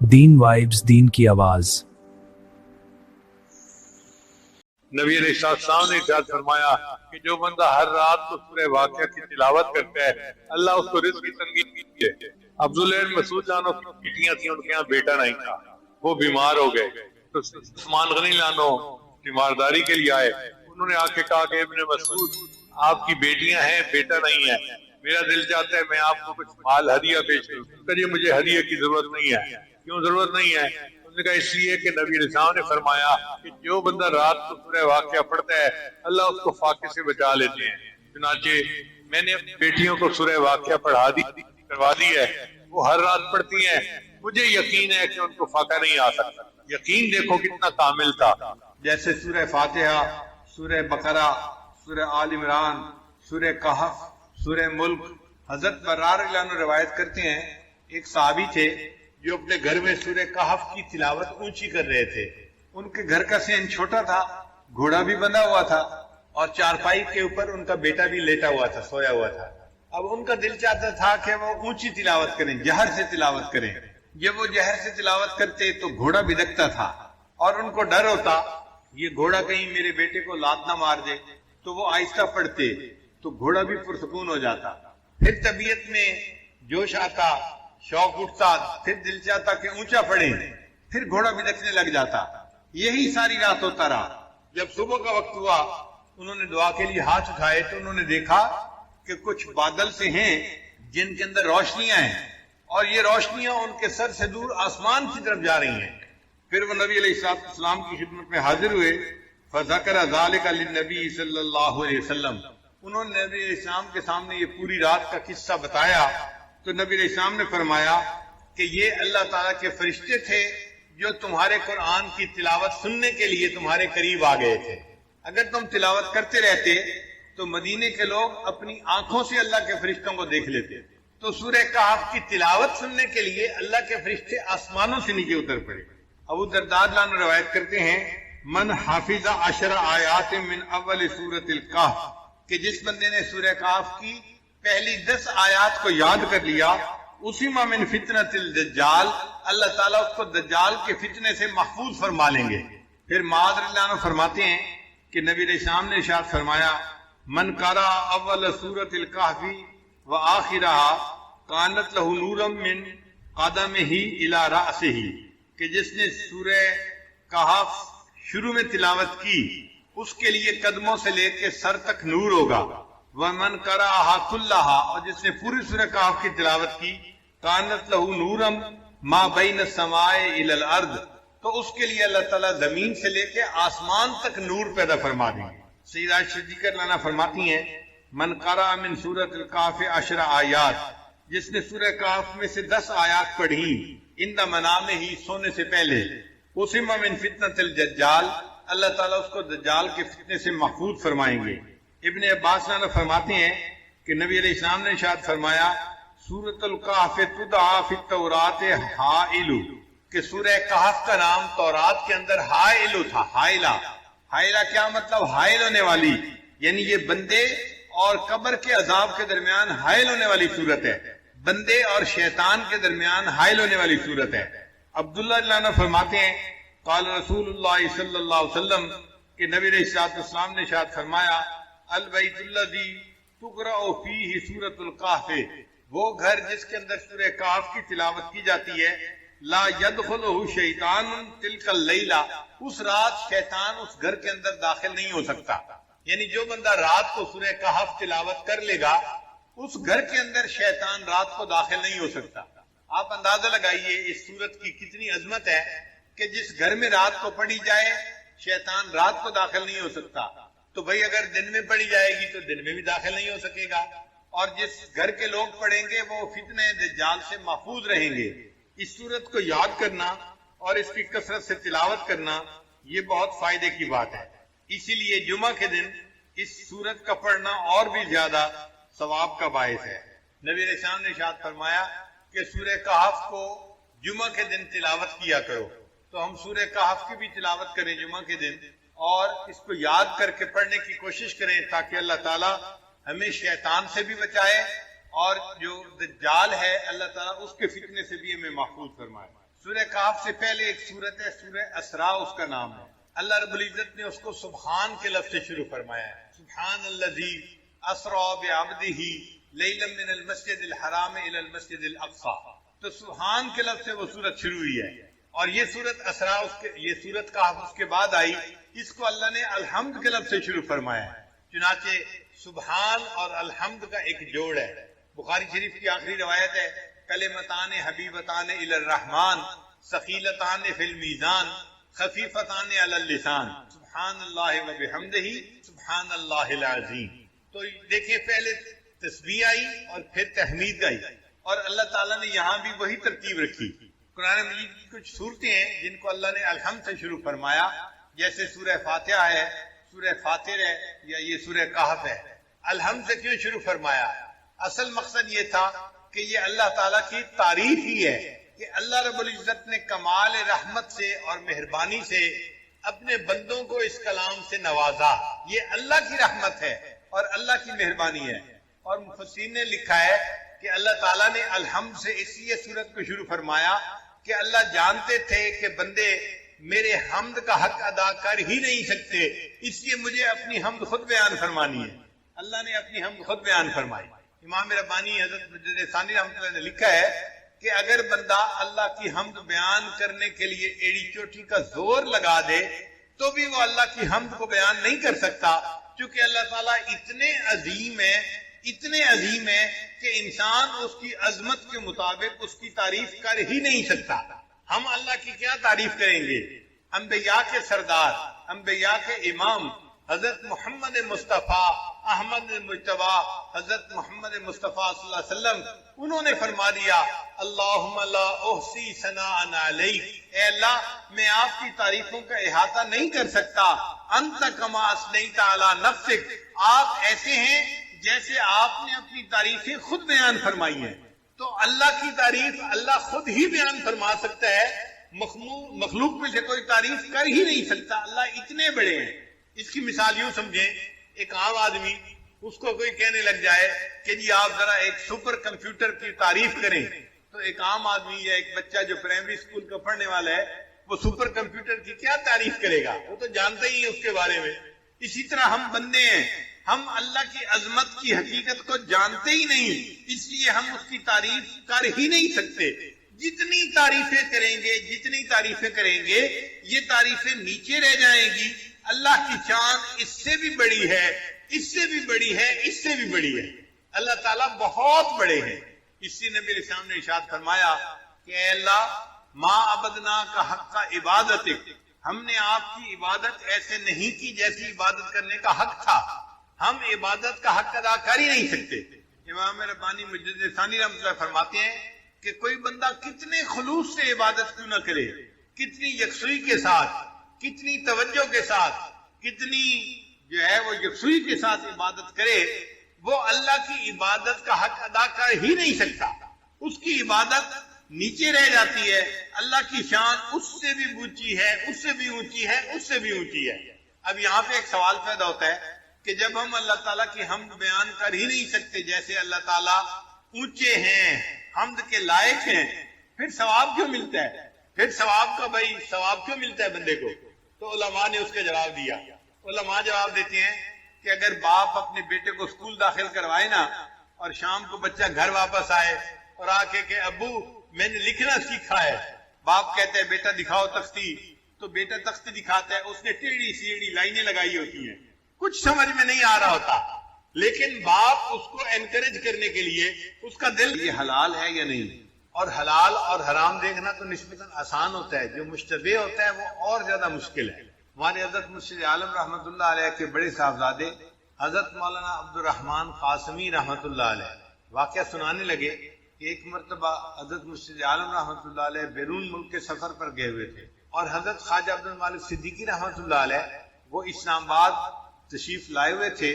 دین vibes, دین کی آواز۔ نبی علیہ السلام نے ارشاد فرمایا کہ جو بندہ ہر رات کو سورہ واقعہ کی تلاوت کرتا ہے اللہ اس کو رزق کی تنگی دیتی ہے۔ عبداللہ بن مسعود لانو کی بیٹیاں تھیں، ان کے یہاں بیٹا نہیں تھا، وہ بیمار ہو گئے تو عثمان غنی لانو تیمارداری کے لیے آئے۔ انہوں نے آ کے کہا کہ ابن مسعود آپ کی بیٹیاں ہیں، بیٹا نہیں ہے، میرا دل چاہتا ہے میں آپ کو کچھ مال ہدیہ پیش کروں۔ کہیے مجھے ہدیہ کی ضرورت نہیں ہے۔ کیوں ضرورت نہیں ہے؟ انہوں نے کہا اس لیے کہ نبی علیہ السلام نے فرمایا کہ جو بندہ رات کو سورہ واقعہ پڑھتا ہے اللہ اس کو فاقے سے بچا لیتے ہیں۔ چنانچہ میں نے اپنی بیٹیوں کو سورہ واقعہ کروا دی ہے، وہ ہر رات پڑھتی ہیں، مجھے یقین ہے کہ ان کو فاقہ نہیں آ سکتا۔ یقین دیکھو کتنا کامل تھا۔ جیسے سورہ فاتحہ، سورہ بقرہ، سورہ آل عمران، سورہ کہف، سورہ ملک۔ حضرت برار رضی اللہ عنہ روایت کرتے ہیں ایک صحابی تھے جو اپنے گھر میں سورہ کہف کی تلاوت اونچی کر رہے تھے۔ ان کے گھر کا صحن چھوٹا تھا، گھوڑا بھی بندھا ہوا تھا اور چارپائی کے اوپر ان کا بیٹا بھی لیٹا ہوا تھا، سویا ہوا تھا۔ اب ان کا دل چاہتا تھا کہ وہ اونچی تلاوت کریں، جہر سے تلاوت کریں۔ جب وہ جہر سے تلاوت کرتے تو گھوڑا بھی دکتا تھا اور ان کو ڈر ہوتا یہ گھوڑا کہیں میرے بیٹے کو لات نہ مار دے، تو وہ آہستہ پڑھتے تو گھوڑا بھی پرسکون ہو جاتا۔ پھر طبیعت میں جوش آتا، شوق اٹھتا، پھر دل چاہتا کہ اونچا پڑھیں، پھر گھوڑا بھی دکنے لگ جاتا۔ یہی ساری رات ہوتا رہا۔ جب صبح کا وقت ہوا انہوں نے دعا کے لیے ہاتھ اٹھائے تو انہوں نے دیکھا کہ کچھ بادل سے ہیں جن کے اندر روشنیاں ہیں اور یہ روشنیاں ان کے سر سے دور آسمان کی طرف جا رہی ہیں۔ پھر وہ نبی علیہ السلام کی خدمت میں حاضر ہوئے۔ فذکر ذلک للنبی صلی اللہ علیہ وسلم، انہوں نے نبی علیہ السلام کے سامنے یہ پوری رات کا قصہ بتایا تو نبی علیہ السلام نے فرمایا کہ یہ اللہ تعالیٰ کے فرشتے تھے جو تمہارے قرآن کی تلاوت سننے کے لیے تمہارے قریب آ گئے تھے۔ اگر تم تلاوت کرتے رہتے تو مدینے کے لوگ اپنی آنکھوں سے اللہ کے فرشتوں کو دیکھ لیتے۔ تو سورہ کہف کی تلاوت سننے کے لیے اللہ کے فرشتے آسمانوں سے نیچے اتر پڑے۔ ابو درداء عنہ روایت کرتے ہیں من حافظ 10 آیات من اول سورۃ الکہف، کہ جس بندے نے سورہ کہف کی پہلی 10 آیات کو یاد کر لیا، اسی ما من فتنۃ الدجال، اللہ تعالیٰ اس کو دجال کے فتنے سے محفوظ فرما لیں گے۔ پھر معاذ رضی اللہ عنہ فرماتے ہیں کہ نبی علیہ السلام نے ارشاد فرمایا من قرأ اول سورۃ الکہف وآخرها کانت لہ نورا من قدمہ الی رأسہ، کہ جس نے سورہ کہف شروع میں تلاوت کی اس کے لیے قدموں سے لے کے سر تک نور ہوگا۔ وَمَنْ قَرَأَهَا كُلَّهَا، اور جس نے پوری سورہ کہف کی تلاوت کی كَانَتْ لَهُ نُورًا مَا بَيْنَ السَّمَاءِ إِلَى الْأَرْضِ، تو اس کے لیے اللہ تعالیٰ زمین سے لے کے آسمان تک نور پیدا فرما دیں گے۔ سیدہ صدیقہ لانا فرماتی ہیں من قرأ من سورۃ الکہف 10 آیات، جس نے سورہ کہف میں سے 10 آیات پڑھی عند منامہ، سونے سے پہلے، اسم من فتنۃ الدجال، اللہ تعالیٰ اس کو دجال کے فتنے سے محفوظ فرمائیں گے۔ ابن عباس عنہ فرماتے ہیں کہ نبی علیہ السلام نے ارشاد فرمایا سورۃ الکہف تدعا فی التوراۃ حائل، کہ سورہ کہف کا نام تورات کے اندر حائل تھا۔ حائلہ، حائلہ کیا مطلب؟ حائل ہونے والی، یعنی یہ بندے اور قبر کے عذاب کے درمیان حائل ہونے والی صورت ہے، بندے اور شیطان کے درمیان حائل ہونے والی صورت ہے۔ عبداللہ عنہ فرماتے ہیں قال رسول اللہ صلی اللہ علیہ وسلم، کہ نبی علیہ السلام نے ارشاد فرمایا البیت الذی تقرأ فیہ سورۃ الکہف، وہ گھر جس کے اندر سورہ کہف کی تلاوت کی جاتی ہے، لا یدخلہ شیطان تلک اللیلہ، اس رات شیطان اس گھر کے اندر داخل نہیں ہو سکتا۔ یعنی جو بندہ رات کو سورہ کہف تلاوت کر لے گا اس گھر کے اندر شیطان رات کو داخل نہیں ہو سکتا۔ آپ اندازہ لگائیے اس سورت کی کتنی عظمت ہے کہ جس گھر میں رات کو پڑھی جائے شیطان رات کو داخل نہیں ہو سکتا، تو بھئی اگر دن میں پڑھی جائے گی تو دن میں بھی داخل نہیں ہو سکے گا، اور جس گھر کے لوگ پڑھیں گے وہ فتنہ دجال سے محفوظ رہیں گے۔ اس سورت کو یاد کرنا اور اس کی کثرت سے تلاوت کرنا یہ بہت فائدے کی بات ہے۔ اسی لیے جمعہ کے دن اس سورت کا پڑھنا اور بھی زیادہ ثواب کا باعث ہے۔ نبی علیہ السلام نے ارشاد فرمایا کہ سورہ کہف کو جمعہ کے دن تلاوت کیا کرو، تو ہم سورہ کہف کی بھی تلاوت کریں جمعہ کے دن اور اس کو یاد کر کے پڑھنے کی کوشش کریں تاکہ اللہ تعالیٰ ہمیں شیطان سے بھی بچائے اور جو دجال ہے اللہ تعالیٰ اس کے فتنے سے بھی ہمیں محفوظ فرمائے۔ سورہ کہف سے پہلے ایک سورت ہے سورہ اسراء، اس کا نام ہے۔ اللہ رب العزت نے اس کو سبحان کے لفظ سے شروع فرمایا ہے، سبحان الذی اسرا بعبدہ لیلا من المسجد الحرام الی المسجد الاقصی۔ تو سبحان کے لفظ سے وہ سورت شروع ہوئی ہے، اور یہ سورت اسراء یہ سورت کہف اس کے بعد آئی، اس کو اللہ نے الحمد کے لفظ سے شروع فرمایا ہے۔ چنانچہ سبحان اور الحمد کا ایک جوڑ ہے۔ بخاری شریف کی آخری روایت ہے، کلمتان حبیبتان الی الرحمن ثقیلتان فی المیزان خفیفتان علی اللسان سبحان اللہ و بحمدہ سبحان اللہ العظیم۔ تو دیکھیں پہلے تسبیح آئی اور پھر تحمید آئی، اور اللہ تعالیٰ نے یہاں بھی وہی ترتیب رکھی۔ قرآن مجید کی کچھ صورتیں ہیں جن کو اللہ نے الحمد سے شروع فرمایا، جیسے سورہ فاتحہ ہے، سورہ فاطر ہے، یا یہ سورہ کہف ہے۔ الحمد سے کیوں شروع فرمایا؟ اصل مقصد یہ تھا کہ یہ اللہ تعالیٰ کی تعریف ہی ہے کہ اللہ رب العزت نے کمال رحمت سے اور مہربانی سے اپنے بندوں کو اس کلام سے نوازا۔ یہ اللہ کی رحمت ہے اور اللہ کی مہربانی ہے۔ اور مفسرین نے لکھا ہے کہ اللہ تعالیٰ نے الحمد سے اس لیے سورت کو شروع فرمایا کہ اللہ جانتے تھے کہ بندے میرے حمد کا حق ادا کر ہی نہیں سکتے، اس لیے مجھے اپنی حمد خود بیان فرمانی ہے۔ اللہ نے اپنی حمد خود بیان فرمائی۔ امام ربانی حضرت مجدد ثانی رحمۃ اللہ نے لکھا ہے کہ اگر بندہ اللہ کی حمد بیان کرنے کے لیے ایڑی چوٹی کا زور لگا دے تو بھی وہ اللہ کی حمد کو بیان نہیں کر سکتا، کیونکہ اللہ تعالیٰ اتنے عظیم ہے کہ انسان اس کی عظمت کے مطابق اس کی تعریف کر ہی نہیں سکتا۔ ہم اللہ کی کیا تعریف کریں گے؟ انبیاء کے سردار، انبیاء کے امام حضرت محمد مصطفیٰ احمد مجتبیٰ حضرت محمد مصطفیٰ صلی اللہ علیہ وسلم، انہوں نے فرما دیا اللہم لا احصی ثناء علیک، اے اللہ میں آپ کی تعریفوں کا احاطہ نہیں کر سکتا، انت کما اثنیت علی نفسک، آپ ایسے ہیں جیسے آپ نے اپنی تعریفیں خود بیان فرمائی ہیں۔ تو اللہ کی تعریف اللہ خود ہی بیان فرما سکتا ہے، مخلوق میں سے کوئی تعریف کر ہی نہیں سکتا۔ اللہ اتنے بڑے ہیں۔ اس کی مثال یوں سمجھیں، ایک عام آدمی، اس کو کوئی کہنے لگ جائے کہ جی آپ ذرا ایک سپر کمپیوٹر کی تعریف کریں، تو ایک عام آدمی یا ایک بچہ جو پرائمری اسکول کا پڑھنے والا ہے وہ سپر کمپیوٹر کی کیا تعریف کرے گا؟ وہ تو جانتا ہی ہے اس کے بارے میں۔ اسی طرح ہم بندے ہیں، ہم اللہ کی عظمت کی حقیقت کو جانتے ہی نہیں، اس لیے ہم اس کی تعریف کر ہی نہیں سکتے۔ جتنی تعریفیں کریں گے یہ تعریفیں نیچے رہ جائیں گی۔ اللہ کی شان اس سے بھی بڑی ہے، اس سے بھی بڑی ہے، اس سے بھی بڑی ہے۔ اللہ تعالیٰ بہت بڑے ہیں۔ اسی نبی علیہ السلام نے ارشاد فرمایا کہ اے اللہ ما عبدنا کا حق کا عبادت، ہم نے آپ کی عبادت ایسے نہیں کی جیسی عبادت کرنے کا حق تھا، ہم عبادت کا حق ادا کر ہی نہیں سکتے۔ امام ربانی مجدد ثانی رحمۃ اللہ فرماتے ہیں کہ کوئی بندہ کتنے خلوص سے عبادت کیوں نہ کرے، کتنی یکسوئی کے ساتھ، کتنی توجہ کے ساتھ، کتنی جو ہے وہ یکسوئی کے ساتھ عبادت کرے، وہ اللہ کی عبادت کا حق ادا کر ہی نہیں سکتا۔ اس کی عبادت نیچے رہ جاتی ہے۔ اللہ کی شان اس سے بھی اونچی ہے، اس سے بھی اونچی ہے، اس سے بھی اونچی ہے۔ اب یہاں پہ ایک سوال پیدا ہوتا ہے کہ جب ہم اللہ تعالیٰ کی حمد بیان کر ہی نہیں سکتے جیسے اللہ تعالیٰ اونچے ہیں، حمد کے لائق ہیں، پھر ثواب کیوں ملتا ہے؟ پھر ثواب کیوں ملتا ہے بندے کو؟ تو علماء نے اس کا جواب دیا۔ علماء جواب دیتے ہیں کہ اگر باپ اپنے بیٹے کو اسکول داخل کروائے نا، اور شام کو بچہ گھر واپس آئے اور آ کے کہ ابو میں نے لکھنا سیکھا ہے، باپ کہتا ہے بیٹا دکھاؤ تختی، تو بیٹا تختی دکھاتا ہے، اس نے ٹیڑھی سیڑھی لائنیں لگائی ہوتی ہیں، کچھ سمجھ میں نہیں آ رہا ہوتا، لیکن باپ اس کو انکریج کرنے کے لیے اس کا دل یہ حلال ہے یا نہیں۔ اور حلال اور حرام دیکھنا تو نسبتاً آسان ہوتا ہے، جو مشتبہ ہوتا ہے وہ اور زیادہ مشکل ہے۔ ہمارے حضرت مرشد عالم رحمۃ اللہ علیہ کے بڑے صاحبزادے حضرت مولانا عبد الرحمن قاسمی رحمۃ اللہ علیہ واقعہ سنانے لگے کہ ایک مرتبہ حضرت مرشد عالم رحمۃ اللہ علیہ بیرون ملک کے سفر پر گئے ہوئے تھے، اور حضرت خواجہ عبد المالک صدیقی رحمۃ اللہ علیہ وہ اسلام آباد تشریف لائے ہوئے تھے،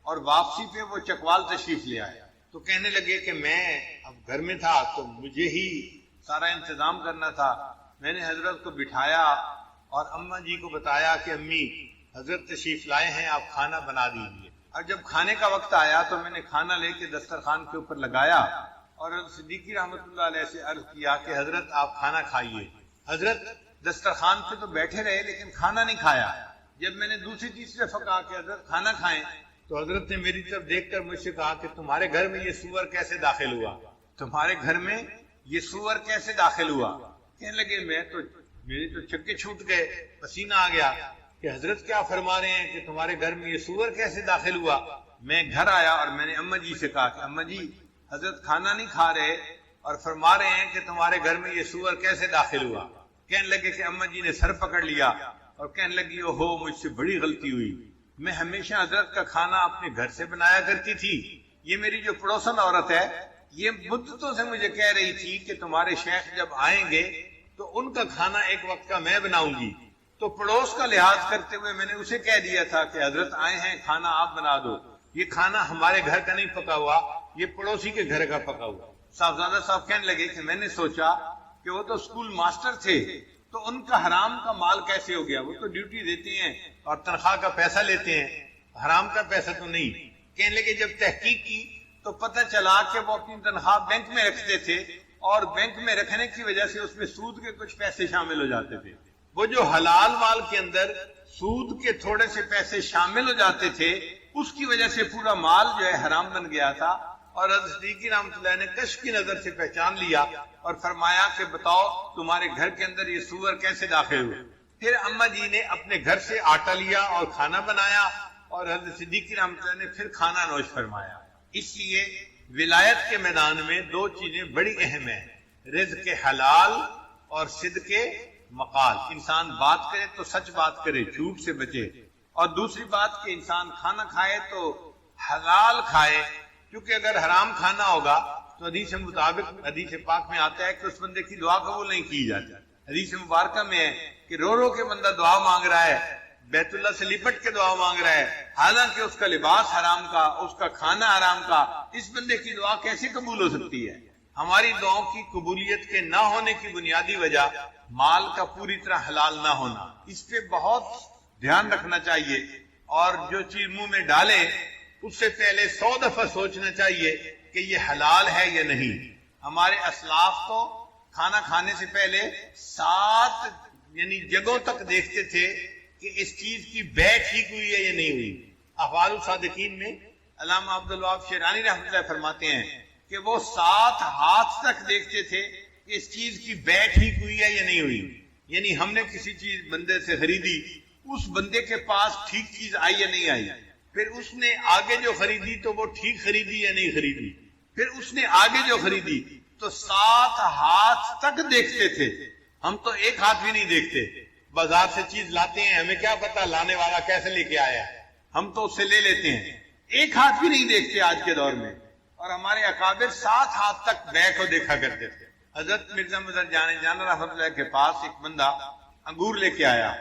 اور واپسی پہ وہ چکوال تشریف لے آئے۔ تو کہنے لگے کہ میں اب گھر میں تھا تو مجھے ہی سارا انتظام کرنا تھا، میں نے حضرت کو بٹھایا اور اماں جی کو بتایا کہ امی حضرت تشریف لائے ہیں، آپ کھانا بنا دیجیے۔ اور جب کھانے کا وقت آیا تو میں نے کھانا لے کے دسترخوان کے اوپر لگایا، اور صدیقی رحمۃ اللہ علیہ سے عرض کیا کہ حضرت آپ کھانا کھائیے. حضرت دسترخوان پہ تو بیٹھے رہے لیکن کھانا نہیں کھایا. جب میں نے دوسری تیسری دفعہ کہا کہ حضرت کھانا کھائیں تو حضرت نے میری طرف دیکھ کر مجھ سے کہا کہ تمہارے گھر میں یہ سور کیسے داخل ہوا؟ تمہارے گھر میں یہ سور کیسے داخل ہوا؟ کہنے لگے میرے تو چکے چھوٹ گئے, پسینہ آ گیا کہ حضرت کیا فرما رہے ہیں کہ تمہارے گھر میں یہ سور کیسے داخل ہوا؟ میں گھر آیا اور میں نے اماں جی سے کہا کہ اماں جی حضرت کھانا نہیں کھا رہے اور فرما رہے ہیں کہ تمہارے گھر میں یہ سور کیسے داخل ہوا؟ کہنے لگے کہ اماں جی نے سر پکڑ لیا اور کہنے لگی اوہو مجھ سے بڑی غلطی ہوئی, میں ہمیشہ حضرت کا کھانا اپنے گھر سے بنایا کرتی تھی. یہ میری جو پڑوسن عورت ہے یہ مدتوں سے مجھے کہہ رہی تھی کہ تمہارے شیخ جب آئیں گے تو ان کا کھانا ایک وقت کا میں بناؤں گی. تو پڑوس کا لحاظ کرتے ہوئے میں نے اسے کہہ دیا تھا کہ حضرت آئے ہیں کھانا آپ بنا دو, یہ کھانا ہمارے گھر کا نہیں پکا ہوا, یہ پڑوسی کے گھر کا پکا ہوا. صاحبزادہ صاحب کہنے لگے کہ میں نے سوچا کہ وہ تو اسکول ماسٹر تھے تو ان کا حرام کا مال کیسے ہو گیا؟ وہ تو ڈیوٹی دیتے ہیں اور تنخواہ کا پیسہ لیتے ہیں, حرام کا پیسہ تو نہیں. کہنے لگے جب تحقیق کی تو پتہ چلا کہ وہ اپنی تنخواہ بینک میں رکھتے تھے اور بینک میں رکھنے کی وجہ سے اس میں سود کے کچھ پیسے شامل ہو جاتے تھے. وہ جو حلال مال کے اندر سود کے تھوڑے سے پیسے شامل ہو جاتے تھے اس کی وجہ سے پورا مال جو ہے حرام بن گیا تھا. اور حضرت صدیقی رحمۃ اللہ نے کشف کی نظر سے پہچان لیا اور فرمایا کہ بتاؤ تمہارے گھر کے اندر یہ سور کیسے داخل ہوئے؟ پھر اماں جی نے اپنے گھر سے آٹا لیا اور کھانا بنایا اور حضرت صدیقی رحمۃ اللہ نے پھر کھانا نوش فرمایا. اس لیے ولایت کے میدان میں دو چیزیں بڑی اہم ہیں, رزق حلال اور صدق مقال. انسان بات کرے تو سچ بات کرے, جھوٹ سے بچے. اور دوسری بات کہ انسان کھانا کھائے تو حلال کھائے, کیونکہ اگر حرام کھانا ہوگا تو حدیث مطابق حدیث پاک میں آتا ہے کہ اس بندے کی دعا قبول نہیں کی جاتی. حدیث مبارکہ میں ہے کہ رو رو کے بندہ دعا مانگ رہا ہے, بیت اللہ سے لپٹ کے دعا مانگ رہا ہے, حالانکہ اس کا لباس حرام کا, اس کا کھانا حرام کا, اس بندے کی دعا کیسے قبول ہو سکتی ہے؟ ہماری دعاؤں کی قبولیت کے نہ ہونے کی بنیادی وجہ مال کا پوری طرح حلال نہ ہونا. اس پہ بہت دھیان رکھنا چاہیے اور جو چیز منہ میں ڈالیں اس سے پہلے 100 دفعہ سوچنا چاہیے کہ یہ حلال ہے یا نہیں. ہمارے اسلاف تو کھانا کھانے سے پہلے 7 جگہوں تک دیکھتے تھے کہ اس چیز کی بیع ٹھیک ہوئی ہے یا نہیں ہوئی. احوال الصادقین میں علامہ عبدالوہاب شیرانی رحمۃ اللہ فرماتے ہیں کہ وہ 7 ہاتھ تک دیکھتے تھے کہ اس چیز کی بیع ٹھیک ہوئی ہے یا نہیں ہوئی. یعنی ہم نے کسی چیز بندے سے خریدی, اس بندے کے پاس ٹھیک چیز آئی یا نہیں آئی, پھر اس نے آگے جو خریدی تو وہ ٹھیک خریدی یا نہیں خریدی, پھر اس نے آگے جو خریدی تو 7 ہاتھ تک دیکھتے تھے. ہم تو ایک ہاتھ بھی نہیں دیکھتے. بازار سے چیز لاتے ہیں, ہمیں کیا پتا لانے والا کیسے لے کے آیا, ہم تو اس سے لے لیتے ہیں. ایک ہاتھ بھی نہیں دیکھتے آج کے دور میں. اور ہمارے اکابر 7 ہاتھ تک بیع کو دیکھا کرتے تھے. حضرت مرزا مظہر جان رحمۃ اللہ کے پاس ایک بندہ انگور لے کے آیا,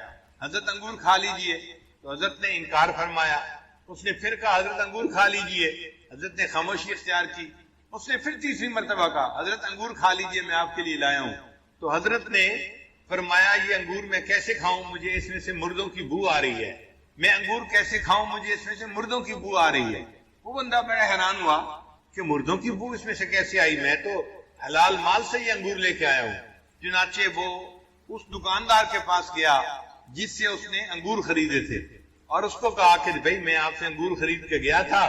حضرت انگور کھا لیجئے, تو حضرت نے انکار فرمایا. اس نے پھر کہا حضرت انگور کھا لیجئے, حضرت نے خاموشی اختیار کی. اس نے پھر تیسری مرتبہ کہا حضرت انگور کھا لیجئے, میں آپ کے لیے لایا ہوں. تو حضرت نے فرمایا یہ انگور میں کیسے کھاؤں, مجھے اس میں سے مردوں کی بو آ رہی ہے. میں انگور کیسے کھاؤں, مجھے اس میں سے مردوں کی بو آ رہی ہے. وہ بندہ بڑا حیران ہوا کہ مردوں کی بو اس میں سے کیسے آئی, میں تو حلال مال سے یہ انگور لے کے آیا ہوں. چنانچہ وہ اس دکاندار کے پاس گیا جس سے اس نے انگور خریدے تھے اور اس کو کہا کہ بھئی میں آپ سے انگور خرید کے گیا تھا,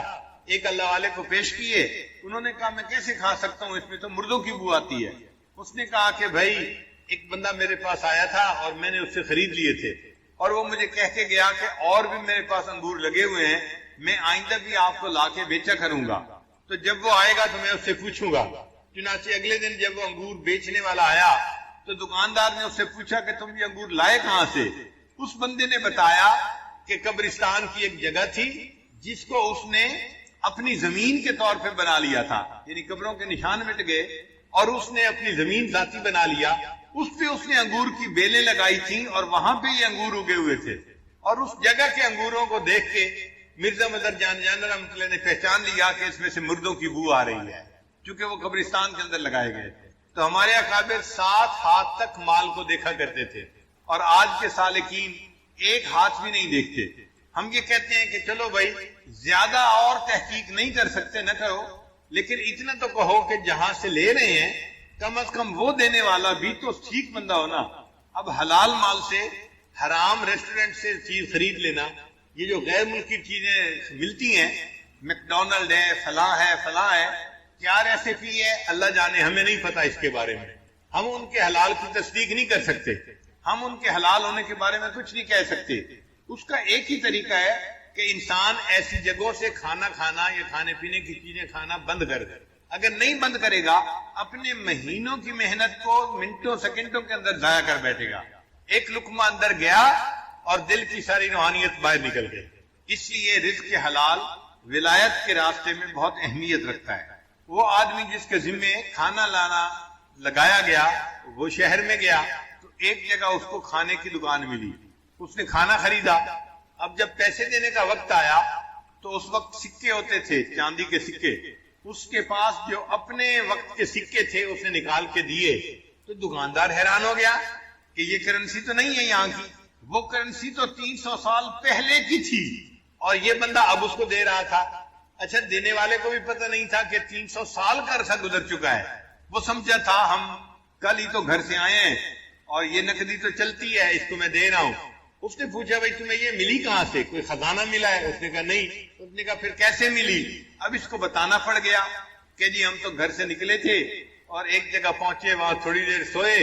ایک اللہ والے کو پیش کیے, انہوں نے کہا میں کیسے کھا سکتا ہوں, اس میں تو مردوں کی بو آتی ہے. اس نے کہا کہ بھئی ایک بندہ میرے پاس آیا تھا اور میں نے اس سے خرید لیے تھے اور وہ مجھے کہہ کے گیا کہ اور بھی میرے پاس انگور لگے ہوئے ہیں, میں آئندہ بھی آپ کو لا کے بیچا کروں گا, تو جب وہ آئے گا تو میں اس سے پوچھوں گا. چنانچہ اگلے دن جب وہ انگور بیچنے والا آیا تو دکاندار نے اس سے پوچھا کہ تم یہ انگور لائے کہاں سے. اس بندے نے بتایا کہ قبرستان کی ایک جگہ تھی جس کو اس نے اپنی زمین کے طور پہ بنا لیا تھا, یعنی قبروں کے نشان مٹ گئے اور اس نے اپنی زمین ذاتی بنا لیا. اس پہ اس نے انگور کی بیلیں لگائی تھیں اور وہاں پہ یہ انگور اگے ہوئے تھے. اور اس جگہ کے انگوروں کو دیکھ کے مرزا مظہر جان رحمۃ اللہ نے پہچان لیا کہ اس میں سے مردوں کی بو آ رہی ہے, چونکہ وہ قبرستان کے اندر لگائے گئے تھے. تو ہمارے اکابر 7 ہاتھ تک مال کو دیکھا کرتے تھے اور آج کے سالکین ایک ہاتھ بھی نہیں دیکھتے. ہم یہ کہتے ہیں کہ چلو بھائی زیادہ اور تحقیق نہیں کر سکتے نہ کرو, لیکن اتنا تو کہو کہ جہاں سے لے رہے ہیں کم از کم وہ دینے والا بھی تو ٹھیک بندہ ہونا. اب حلال مال سے حرام ریسٹورنٹ سے چیز خرید لینا، یہ جو غیر ملکی چیزیں ملتی ہیں، میکڈونلڈ ہے، فلاں ہے، کیا ریسیپی ہے اللہ جانے، ہمیں نہیں پتا اس کے بارے میں. ہم ان کے حلال کی تصدیق نہیں کر سکتے، ہم ان کے حلال ہونے کے بارے میں کچھ نہیں کہہ سکتے. اس کا ایک ہی طریقہ ہے کہ انسان ایسی جگہوں سے کھانا کھانا یا کھانے پینے کی چیزیں کھانا بند کر دے. اگر نہیں بند کرے گا اپنے مہینوں کی محنت کو منٹوں سیکنڈوں کے اندر ضائع کر بیٹھے گا. ایک لقمہ اندر گیا اور دل کی ساری روحانیت باہر نکل گئی. اس لیے رزق حلال ولایت کے راستے میں بہت اہمیت رکھتا ہے. وہ آدمی جس کے ذمے کھانا لانا لگایا گیا، وہ شہر میں گیا تو ایک جگہ اس کو کھانے کی دکان ملی، اس نے کھانا خریدا. اب جب پیسے دینے کا وقت آیا تو اس وقت سکے ہوتے تھے، چاندی کے سکے. اس کے پاس جو اپنے وقت کے سکے تھے اس نے نکال کے دیے تو دکاندار حیران ہو گیا کہ یہ کرنسی تو نہیں ہے یہاں کی. وہ کرنسی تو 300 سال پہلے کی تھی اور یہ بندہ اب اس کو دے رہا تھا. اچھا، دینے والے کو بھی پتہ نہیں تھا کہ 300 سال کا عرصہ گزر چکا ہے. وہ سمجھا تھا ہم کل ہی تو گھر سے آئے ہیں اور یہ نقدی تو چلتی ہے، اس کو میں دے رہا ہوں. اس نے پوچھا بھائی تمہیں یہ ملی کہاں سے، کوئی خزانہ ملا ہے؟ اس نے کہا نہیں. اس نے کہا پھر کیسے ملی؟ اب اس کو بتانا پڑ گیا کہ جی ہم تو گھر سے نکلے تھے اور ایک جگہ پہنچے، وہاں تھوڑی دیر سوئے،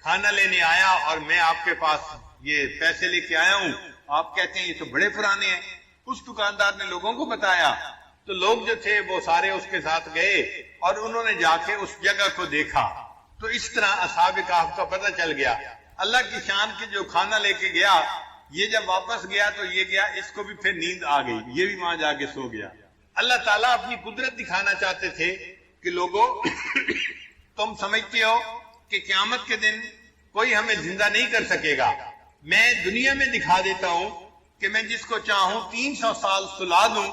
کھانا لینے آیا اور میں آپ کے پاس یہ پیسے لے کے آیا ہوں. آپ کہتے ہیں یہ تو بڑے پرانے ہیں. اس دکاندار نے لوگوں کو بتایا تو لوگ جو تھے وہ سارے اس کے ساتھ گئے اور انہوں نے جا کے اس جگہ کو دیکھا. تو اس طرح اصحاب کہف کا پتہ چل گیا. اللہ کی شان کے جو کھانا لے کے گیا، یہ جب واپس گیا تو یہ گیا، اس کو بھی پھر نیند آ گئی، یہ بھی وہاں جا کے سو گیا. اللہ تعالیٰ اپنی قدرت دکھانا چاہتے تھے کہ لوگوں تم سمجھتے ہو کہ قیامت کے دن کوئی ہمیں زندہ نہیں کر سکے گا. میں دنیا میں دکھا دیتا ہوں کہ میں جس کو چاہوں 300 سال سلا دوں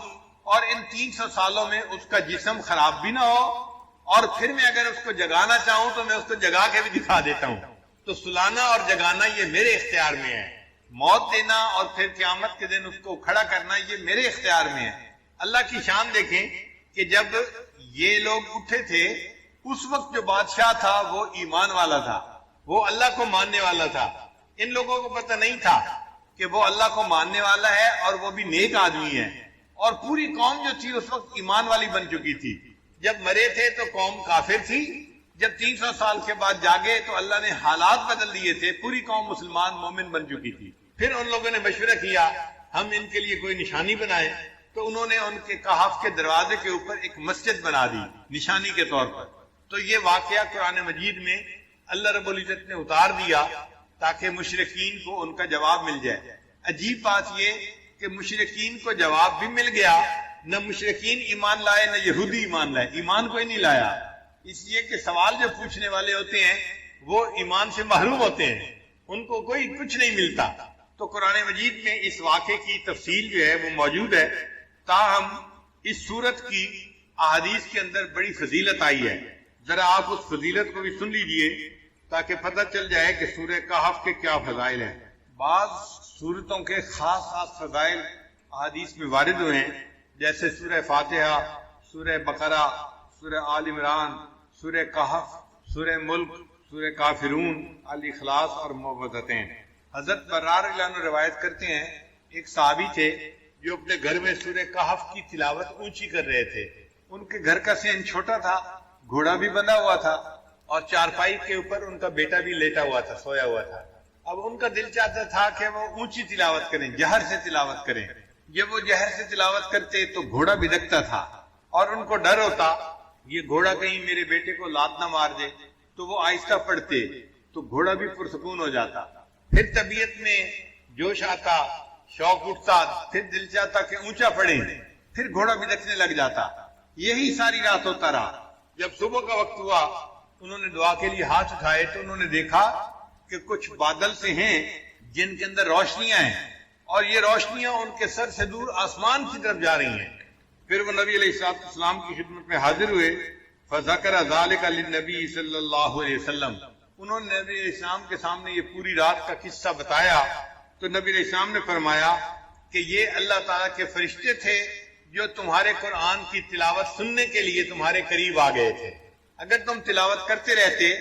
اور ان 300 سالوں میں اس کا جسم خراب بھی نہ ہو، اور پھر میں اگر اس کو جگانا چاہوں تو میں اس کو جگا کے بھی دکھا دیتا ہوں. تو سلانا اور جگانا یہ میرے اختیار میں ہے. موت دینا اور پھر قیامت کے دن اس کو کھڑا کرنا یہ میرے اختیار میں ہے. اللہ کی شان دیکھیں کہ جب یہ لوگ اٹھے تھے اس وقت جو بادشاہ تھا وہ ایمان والا تھا، وہ اللہ کو ماننے والا تھا. ان لوگوں کو پتہ نہیں تھا کہ وہ اللہ کو ماننے والا ہے اور وہ بھی نیک آدمی ہے. اور پوری قوم جو تھی اس وقت ایمان والی بن چکی تھی. جب مرے تھے تو قوم کافر تھی، جب 300 سال کے بعد جاگے تو اللہ نے حالات بدل دیے تھے، پوری قوم مسلمان مومن بن چکی تھی. پھر ان لوگوں نے مشورہ کیا ہم ان کے لیے کوئی نشانی بنائیں، تو انہوں نے ان کے کہف کے دروازے کے اوپر ایک مسجد بنا دی نشانی کے طور پر. تو یہ واقعہ قرآن مجید میں اللہ رب العزت نے اتار دیا تاکہ مشرکین کو ان کا جواب مل جائے. عجیب بات یہ کہ مشرکین کو جواب بھی مل گیا. نہ مشرکین ایمان لائے نہ یہودی ایمان لائے، ایمان کوئی نہیں لایا. اس لیے کہ سوال جو پوچھنے والے ہوتے ہیں وہ ایمان سے محروم ہوتے ہیں، ان کو کوئی کچھ نہیں ملتا. تو قرآن مجید میں اس واقعے کی تفصیل جو ہے وہ موجود ہے. تاہم اس سورت کی احادیث کے اندر بڑی فضیلت آئی ہے. ذرا آپ اس فضیلت کو بھی سن لیجئے تاکہ پتہ چل جائے کہ سورہ کہف کے کیا فضائل ہیں. بعض سورتوں کے خاص خاص فضائل احادیث میں وارد ہوئے ہیں، جیسے سورہ فاتحہ، سورہ بقرہ، سورہ آل عمران، سورہ کہف، سورہ ملک، سورہ کافرون، الاخلاص اور موعظتین. حضرت برار رضی اللہ عنہ روایت کرتے ہیں ایک صحابی تھے جو اپنے گھر میں سورہ کہف کی تلاوت اونچی کر رہے تھے. ان کے گھر کا صحن چھوٹا تھا، گھوڑا بھی بندھا ہوا تھا اور چارپائی کے اوپر ان کا بیٹا بھی لیٹا ہوا تھا، سویا ہوا تھا. اب ان کا دل چاہتا تھا کہ وہ اونچی تلاوت کریں، جہر سے تلاوت کریں. جب وہ جہر سے تلاوت کرتے تو گھوڑا بدکتا تھا اور ان کو ڈر ہوتا یہ گھوڑا کہیں میرے بیٹے کو لات نہ مار دے. تو وہ آہستہ پڑھتے تو گھوڑا بھی پرسکون ہو جاتا. پھر طبیعت میں جوش آتا، شوق اٹھتا، پھر دل چاہتا کہ اونچا پڑھیں، پھر گھوڑا بدکنے لگ جاتا. یہی ساری رات ہوتا رہا. جب صبح کا وقت ہوا انہوں نے دعا کے لیے ہاتھ اٹھائے تو انہوں نے دیکھا کہ کچھ بادل سے ہیں جن کے اندر روشنیاں ہیں اور یہ روشنیاں ان کے سر سے دور آسمان کی طرف جا رہی ہیں. پھر وہ نبی علیہ السلام کی خدمت میں حاضر ہوئے. فذکر ذلک للنبی صلی اللہ علیہ وسلم. انہوں نے نبی علیہ السلام کے سامنے یہ پوری رات کا قصہ بتایا تو نبی علیہ السلام نے فرمایا کہ یہ اللہ تعالیٰ کے فرشتے تھے جو تمہارے قرآن کی تلاوت سننے کے لیے تمہارے قریب آ گئے تھے۔ اگر تم تلاوت کرتے رہتے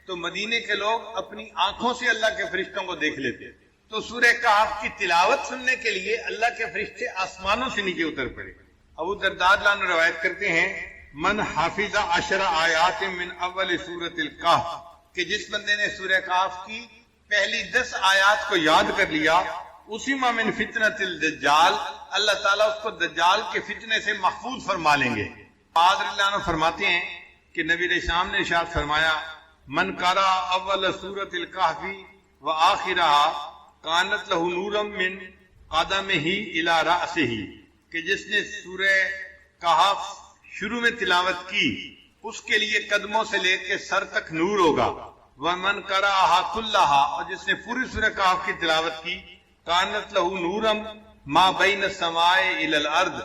تو مدینے کے لوگ اپنی آنکھوں سے اللہ کے فرشتوں کو دیکھ لیتے۔ تو سورہ کہف کی تلاوت سننے کے لیے اللہ کے فرشتے آسمانوں سے نیچے اتر پڑے۔ ابو درداء رضی اللہ عنہ روایت کرتے ہیں من حافظ 10 آیات من اول سورۃ الکہف، کہ جس بندے نے سورہ کہف کی پہلی 10 آیات کو یاد کر لیا، اسی ما من فتنۃ الدجال، اللہ تعالیٰ اس کو دجال کے فتنے سے محفوظ فرما لیں گے۔ معاذ رضی اللہ عنہ فرماتے ہیں کہ نبی علیہ السلام نے ارشاد فرمایا من قرأ اول سورۃ الکہف وآخرها کانت لہ نورا من قدمہ الی رأسہ، کہ جس نے سورہ کہف شروع میں تلاوت کی اس کے لیے قدموں سے لے کے سر تک نور ہوگا۔ ومن قرأها كلها، اور جس نے پوری سورہ کہف کی تلاوت کی کانت لہ نورا ما بین السماء الی الارض،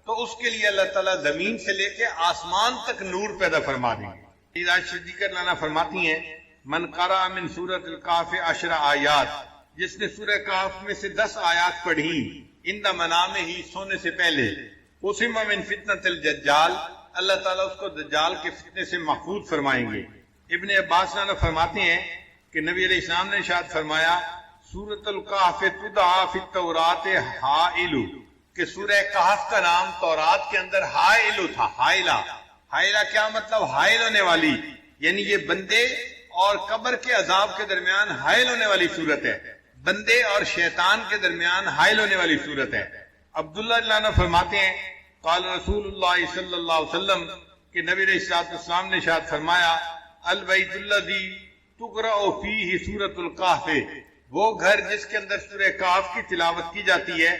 تو اس کے لیے اللہ تعالیٰ زمین سے لے کے آسمان تک نور پیدا فرما دیں گے۔ صدیقہ لانا فرماتی ہیں من قرأ من سورۃ الکہف 10 آیات، جس نے سورہ کہف میں سے 10 آیات پڑھی اندہ منامہ ہی، سونے سے پہلے، اسم من فتنۃ الدجال، اللہ تعالیٰ اس کو دجال کے فتنے سے محفوظ فرمائیں گے۔ ابن عباس عنہ فرماتے ہیں کہ نبی علیہ السلام نے ارشاد فرمایا سورۃ الکہف تدعی فی التوراۃ حائل، کہ سورہ کہف کا نام تورات کے اندر حائل تھا۔ حائلہ، حائلہ کیا مطلب؟ حائل ہونے والی، یعنی یہ بندے اور قبر کے عذاب کے درمیان حائل ہونے والی صورت ہے، بندے اور شیطان کے درمیان حائل ہونے والی صورت ہے۔ عبداللہ رضی اللہ عنہ فرماتے ہیں قال رسول اللہ صلی اللہ علیہ وسلم، کہ نبی علیہ السلام نے ارشاد فرمایا البیت الذی تقرأ فیہ سورۃ الکہف، وہ گھر جس کے اندر سورہ کہف کی تلاوت کی جاتی ہے،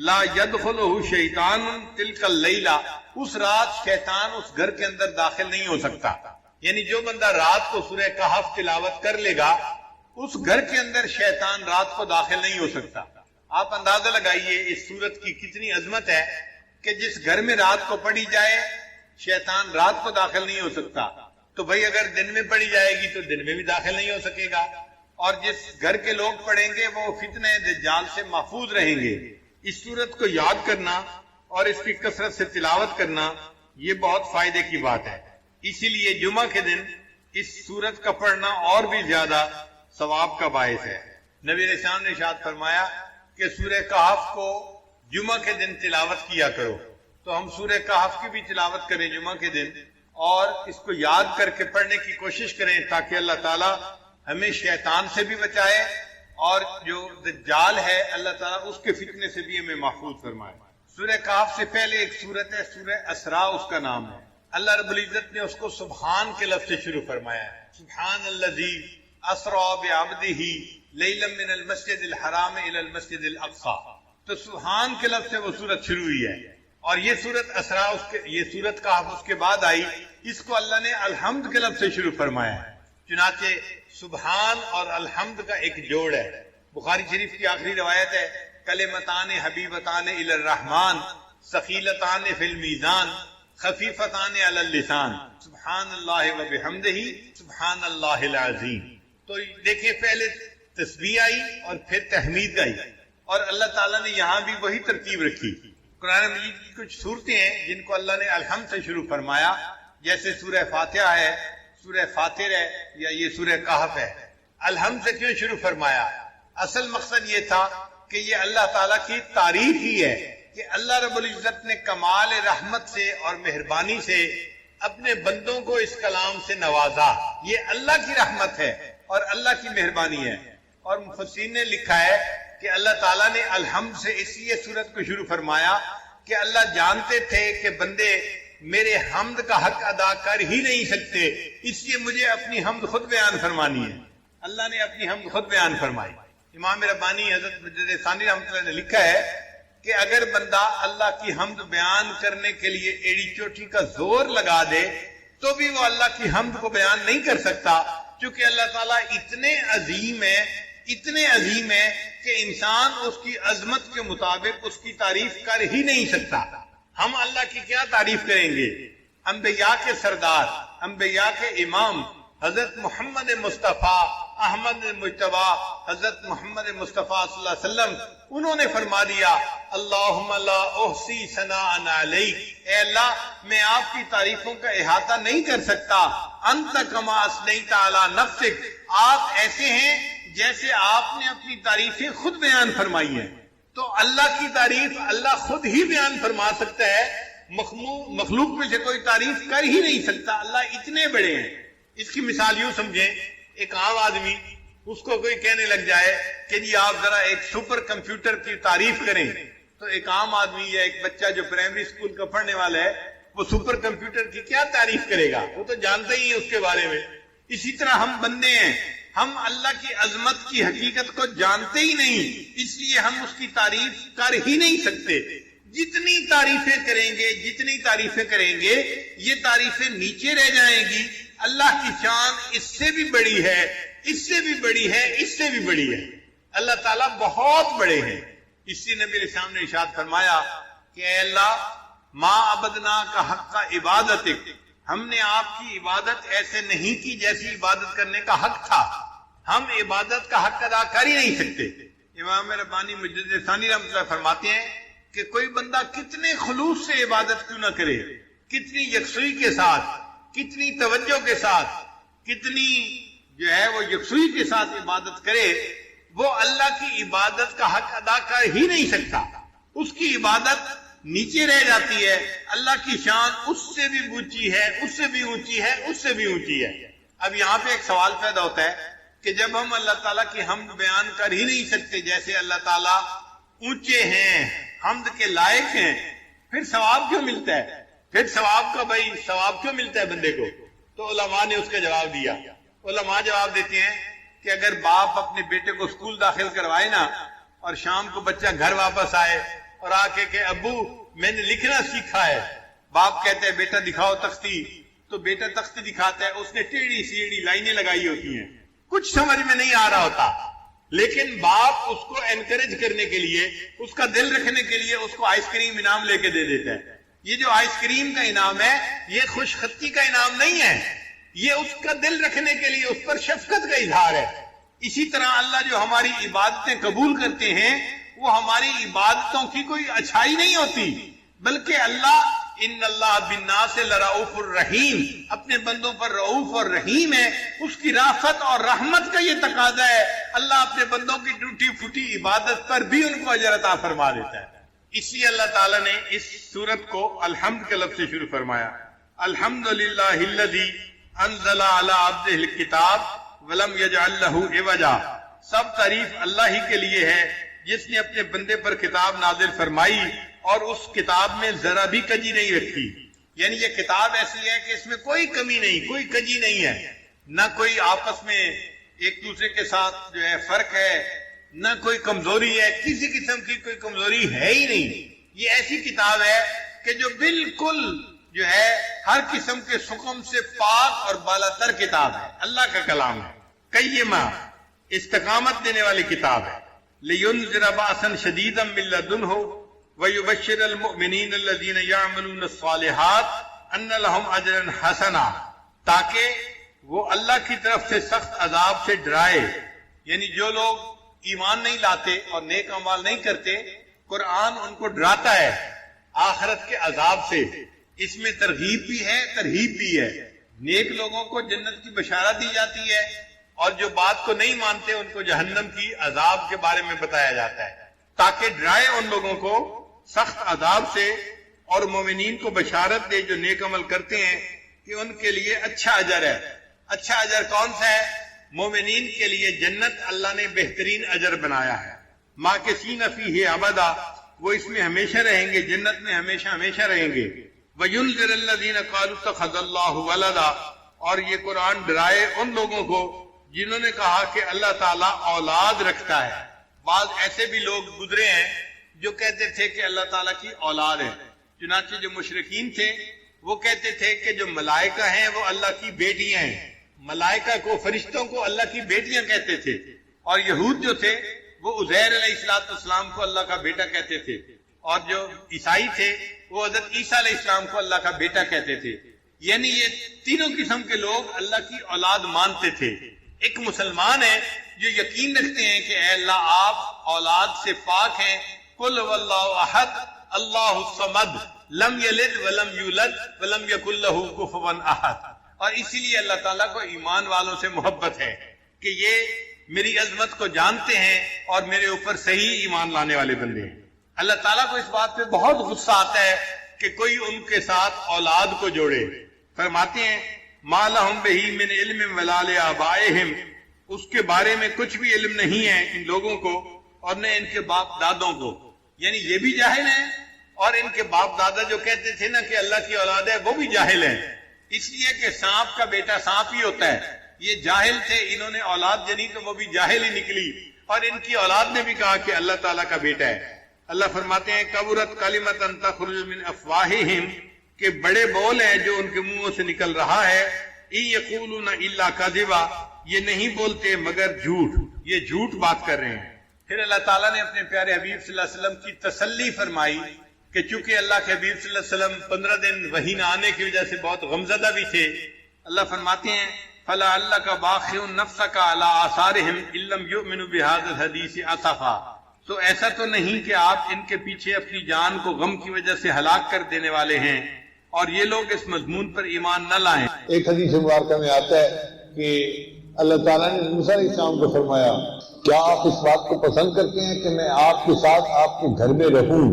لا یدخلہ شیطان تلک اللیلہ، اس رات شیطان اس گھر کے اندر داخل نہیں ہو سکتا۔ یعنی جو بندہ رات کو سورہ کہف تلاوت کر لے گا اس گھر کے اندر شیطان رات کو داخل نہیں ہو سکتا۔ آپ اندازہ لگائیے اس سورت کی کتنی عظمت ہے کہ جس گھر میں رات کو پڑھی جائے شیطان رات کو داخل نہیں ہو سکتا، تو بھئی اگر دن میں پڑھی جائے گی تو دن میں بھی داخل نہیں ہو سکے گا، اور جس گھر کے لوگ پڑھیں گے وہ فتنہ دجال سے محفوظ رہیں گے۔ اس سورت کو یاد کرنا اور اس کی کثرت سے تلاوت کرنا یہ بہت فائدے کی بات ہے، اسی لیے جمعہ کے دن اس سورت کا پڑھنا اور بھی زیادہ ثواب کا باعث ہے۔ نبی علیہ السلام نے ارشاد فرمایا کہ سورہ کہف کو جمعہ کے دن تلاوت کیا کرو، تو ہم سورہ کہف کی بھی تلاوت کریں جمعہ کے دن اور اس کو یاد کر کے پڑھنے کی کوشش کریں تاکہ اللہ تعالیٰ ہمیں شیطان سے بھی بچائے اور جو دجال ہے اللہ تعالیٰ اس کے فتنے سے بھی ہمیں محفوظ فرمائے۔ سورہ کہف سے پہلے ایک سورت ہے سورہ اسراء، اس کا نام ہے۔ اللہ رب العزت نے اس کو سبحان کے لفظ سے شروع فرمایا ہے، سبحان الذی اسریٰ بعبدہ لیلا من المسجد الحرام الی المسجد الاقصی، تو سبحان کے لفظ سے وہ سورت شروع ہوئی ہے، اور یہ سورت اسراء یہ سورت کہف اس کے بعد آئی، اس کو اللہ نے الحمد کے لفظ سے شروع فرمایا ہے۔ چنانچہ سبحان اور الحمد کا ایک جوڑ ہے۔ بخاری شریف کی آخری روایت ہے کلمتان حبیبتان الی الرحمن ثقیلتان فی المیزان خفیفتان علی اللسان سبحان اللہ و بحمدہ سبحان اللہ العظیم۔ تو دیکھیں پہلے تسبیح آئی اور پھر تحمید آئی، اور اللہ تعالیٰ نے یہاں بھی وہی ترتیب رکھی۔ قرآن مجید کی کچھ صورتیں ہیں جن کو اللہ نے الحمد سے شروع فرمایا، جیسے سورہ فاتحہ ہے، سورہ فاتر ہے، یا یہ سورہ کہف ہے۔ الحمد سے کیوں شروع فرمایا؟ اصل مقصد یہ تھا کہ یہ اللہ تعالیٰ کی تعریف ہی ہے کہ اللہ رب العزت نے کمال رحمت سے اور مہربانی سے اپنے بندوں کو اس کلام سے نوازا۔ یہ اللہ کی رحمت ہے اور اللہ کی مہربانی ہے، اور مفسرین نے لکھا ہے کہ اللہ تعالیٰ نے الحمد سے اس لیے سورت کو شروع فرمایا کہ اللہ جانتے تھے کہ بندے میرے حمد کا حق ادا کر ہی نہیں سکتے، اس لیے مجھے اپنی حمد خود بیان فرمانی ہے۔ اللہ نے اپنی حمد خود بیان فرمائی۔ امام ربانی حضرت مجدد ثانی رحمۃ اللہ نے لکھا ہے کہ اگر بندہ اللہ کی حمد بیان کرنے کے لیے ایڑی چوٹی کا زور لگا دے تو بھی وہ اللہ کی حمد کو بیان نہیں کر سکتا، چونکہ اللہ تعالیٰ اتنے عظیم ہے کہ انسان اس کی عظمت کے مطابق اس کی تعریف کر ہی نہیں سکتا۔ ہم اللہ کی کیا تعریف کریں گے؟ انبیاء کے سردار، انبیاء کے امام حضرت محمد مصطفیٰ احمد مجتبی حضرت محمد مصطفیٰ صلی اللہ علیہ وسلم انہوں نے فرما دیا اللہم لا احصی ثناء علیک، اے اللہ میں آپ کی تعریفوں کا احاطہ نہیں کر سکتا، انت کما اثنیت علی نفسک، آپ ایسے ہیں جیسے آپ نے اپنی تعریفیں خود بیان فرمائی ہیں۔ تو اللہ کی تعریف اللہ خود ہی بیان فرما سکتا ہے، مخلوق میں سے کوئی تعریف کر ہی نہیں سکتا، اللہ اتنے بڑے ہیں۔ اس کی مثال یوں سمجھیں، ایک عام آدمی اس کو کوئی کہنے لگ جائے کہ جی آپ ذرا ایک سپر کمپیوٹر کی تعریف کریں، تو ایک عام آدمی یا ایک بچہ جو پرائمری اسکول کا پڑھنے والا ہے وہ سپر کمپیوٹر کی کیا تعریف کرے گا، وہ تو جانتا ہی ہے اس کے بارے میں۔ اسی طرح ہم بندے ہیں، ہم اللہ کی عظمت کی حقیقت کو جانتے ہی نہیں، اس لیے ہم اس کی تعریف کر ہی نہیں سکتے۔ جتنی تعریفیں کریں گے یہ تعریفیں نیچے رہ جائیں گی۔ اللہ کی شان اس سے بھی بڑی ہے، اس سے بھی بڑی ہے، اس سے بھی بڑی ہے۔ اللہ تعالیٰ بہت بڑے ہیں۔ اسی نبی علیہ السلام نے ارشاد فرمایا کہ اے اللہ ما عبدنا کا حق کا عبادتک، ہم نے آپ کی عبادت ایسے نہیں کی جیسی عبادت کرنے کا حق تھا، ہم عبادت کا حق ادا کر ہی نہیں سکتے۔ امام ربانی مجدد ثانی رحمۃ اللہ فرماتے ہیں کہ کوئی بندہ کتنے خلوص سے عبادت کیوں نہ کرے، کتنی یکسوئی کے ساتھ، کتنی توجہ کے ساتھ، کتنی جو ہے وہ یکسوئی کے ساتھ عبادت کرے، وہ اللہ کی عبادت کا حق ادا کر ہی نہیں سکتا، اس کی عبادت نیچے رہ جاتی ہے۔ اللہ کی شان اس سے بھی اونچی ہے، اس سے بھی اونچی ہے، اس سے بھی اونچی ہے۔ اب یہاں پہ ایک سوال پیدا ہوتا ہے کہ جب ہم اللہ تعالیٰ کی حمد بیان کر ہی نہیں سکتے جیسے اللہ تعالیٰ اونچے ہیں، حمد کے لائق ہیں، پھر ثواب کیوں ملتا ہے؟ پھر ثواب کیوں ملتا ہے بندے کو؟ تو علماء نے اس کا جواب دیا۔ علماء جواب دیتے ہیں کہ اگر باپ اپنے بیٹے کو اسکول داخل کروائے نا، اور شام کو بچہ گھر واپس آئے اور آ کے کہ ابو میں نے لکھنا سیکھا ہے، باپ کہتا ہے بیٹا دکھاؤ تختی، تو بیٹا تختی دکھاتا ہے، اس نے ٹیڑھی سیڑھی لائنیں لگائی ہوتی ہیں، کچھ سمجھ میں نہیں آ رہا ہوتا، لیکن باپ اس کو انکریج کرنے کے لیے، اس کا دل رکھنے کے لیے اس کو آئس کریم انعام لے کے دے دیتا ہے۔ یہ جو آئس کریم کا انعام ہے یہ خوش خطی کا انعام نہیں ہے، یہ اس کا دل رکھنے کے لیے اس پر شفقت کا اظہار ہے۔ اسی طرح اللہ جو ہماری عبادتیں قبول کرتے ہیں وہ ہماری عبادتوں کی کوئی اچھائی نہیں ہوتی، بلکہ اللہ ان اللہ بالناس لرؤوف الرحیم، اپنے بندوں پر رؤوف اور رحیم ہے، اس کی رافت اور رحمت کا یہ تقاضا ہے۔ اللہ اپنے بندوں کی ٹوٹی پھوٹی عبادت پر بھی ان کو اجر عطا فرما دیتا ہے۔ اس لیے اللہ تعالیٰ نے اس سورت کو الحمد کے لفظ سے شروع فرمایا، الحمدللہ الذی انزل علی عبدہ الکتاب ولم یجعل لہ عوجا، سب تعریف اللہ ہی کے لیے ہے جس نے اپنے بندے پر کتاب نازل فرمائی اور اس کتاب میں ذرا بھی کجی نہیں رکھی۔ یعنی یہ کتاب ایسی ہے کہ اس میں کوئی کمی نہیں، کوئی کجی نہیں ہے، نہ کوئی آپس میں ایک دوسرے کے ساتھ جو ہے فرق ہے، نہ کوئی کمزوری ہے، کسی قسم کی کوئی کمزوری ہے ہی نہیں۔ یہ ایسی کتاب ہے کہ جو بالکل جو ہے ہر قسم کے سقم سے پاک اور بالا تر کتاب ہے، اللہ کا کلام ہے، قیمہ، استقامت دینے والی کتاب ہے۔ لِيُنذِرَ بَأْسًا شَدِيدًا مِّن لَّدُنْهُ وَيُبَشِّرَ الْمُؤْمِنِينَ الَّذِينَ يَعْمَلُونَ الصَّالِحَاتِ أَنَّ لَهُمْ أَجْرًا حَسَنًا، تاکہ وہ اللہ کی طرف سے سخت عذاب سے ڈرائے۔ یعنی جو لوگ ایمان نہیں لاتے اور نیک اعمال نہیں کرتے، قرآن ان کو ڈراتا ہے آخرت کے عذاب سے۔ اس میں ترغیب بھی ہے، ترہیب بھی ہے۔ نیک لوگوں کو جنت کی بشارت دی جاتی ہے اور جو بات کو نہیں مانتے ان کو جہنم کی عذاب کے بارے میں بتایا جاتا ہے، تاکہ ڈرائے ان لوگوں کو سخت عذاب سے، اور مومنین کو بشارت دے جو نیک عمل کرتے ہیں کہ ان کے لیے اچھا اجر ہے۔ اچھا اجر کون سا ہے؟ مومنین کے لیے جنت اللہ نے بہترین اجر بنایا ہے۔ ماکثین فیہ ابدا، وہ اس میں ہمیشہ رہیں گے، جنت میں ہمیشہ ہمیشہ رہیں گے۔ وَيُنذِرَ الَّذِينَ قَالُوا اتَّخَذَ اللَّهُ وَلَدًا، اور یہ قرآن ڈرائے ان لوگوں کو جنہوں نے کہا کہ اللہ تعالیٰ اولاد رکھتا ہے۔ بعض ایسے بھی لوگ گزرے ہیں جو کہتے تھے کہ اللہ تعالیٰ کی اولاد ہے۔ چنانچہ جو مشرکین تھے وہ کہتے تھے کہ جو ملائکہ ہیں وہ اللہ کی بیٹیاں ہیں، ملائکہ کو، فرشتوں کو اللہ کی بیٹیاں کہتے تھے، اور یہود جو تھے وہ عزیر علیہ السلام کو اللہ کا بیٹا کہتے تھے، اور جو عیسائی تھے وہ حضرت عیسیٰ علیہ السلام کو اللہ کا بیٹا کہتے تھے۔ یعنی یہ تینوں قسم کے لوگ اللہ کی اولاد مانتے تھے۔ ایک مسلمان ہے جو یقین رکھتے ہیں کہ اے اللہ آپ اولاد سے پاک ہیں، قل واللہ احد اللہ الصمد لم یلد ولم یولد ولم یکن لہ کفوا احد، اور اسی لیے اللہ تعالیٰ کو ایمان والوں سے محبت ہے کہ یہ میری عظمت کو جانتے ہیں اور میرے اوپر صحیح ایمان لانے والے بندے ہیں۔ اللہ تعالیٰ کو اس بات پہ بہت غصہ آتا ہے کہ کوئی ان کے ساتھ اولاد کو جوڑے۔ فرماتے ہیں ما لہم بہی من علم ولا لآبائہم، اس کے بارے میں کچھ بھی علم نہیں ہے ان لوگوں کو اور نہ ان کے باپ دادوں کو، یعنی یہ بھی جاہل ہیں اور ان کے باپ دادا جو کہتے تھے نا کہ اللہ کی اولاد ہے وہ بھی جاہل ہیں، اس لیے کہ سانپ کا بیٹا سانپ ہی ہوتا ہے۔ یہ جاہل تھے، انہوں نے اولاد جنی تو وہ بھی جاہل ہی نکلی، اور ان کی اولاد نے بھی کہا کہ اللہ تعالیٰ کا بیٹا ہے۔ اللہ فرماتے ہیں کبرت کلمۃ تخرج من افواہہم، کہ بڑے بول ہیں جو ان کے منہوں سے نکل رہا ہے، ان یقولون الا کذبا، یہ نہیں بولتے مگر جھوٹ، یہ جھوٹ بات کر رہے ہیں۔ پھر اللہ تعالیٰ نے اپنے پیارے حبیب صلی اللہ علیہ وسلم کی تسلی فرمائی کہ چونکہ اللہ کے حبیب صلی اللہ علیہ وسلم 15 دن وحی نہ آنے کی وجہ سے بہت غمزدہ بھی تھے، اللہ فرماتے ہیں فَلَعَلَّكَ بَاخِعٌ نَفْسَكَ عَلَىٰ آثَارِهِمْ إِن لَّمْ يُؤْمِنُوا بِهَٰذَا الْحَدِيثِ أَسَفًا، تو ایسا تو نہیں کہ آپ ان کے پیچھے اپنی جان کو غم کی وجہ سے ہلاک کر دینے والے ہیں اور یہ لوگ اس مضمون پر ایمان نہ لائیں۔ ایک حدیث مبارکہ میں آتا ہے کہ اللہ تعالیٰ نے موسیٰ علیہ السلام کو فرمایا کیا آپ اس بات کو پسند کرتے ہیں کہ میں آپ کے ساتھ آپ کے گھر میں رہوں؟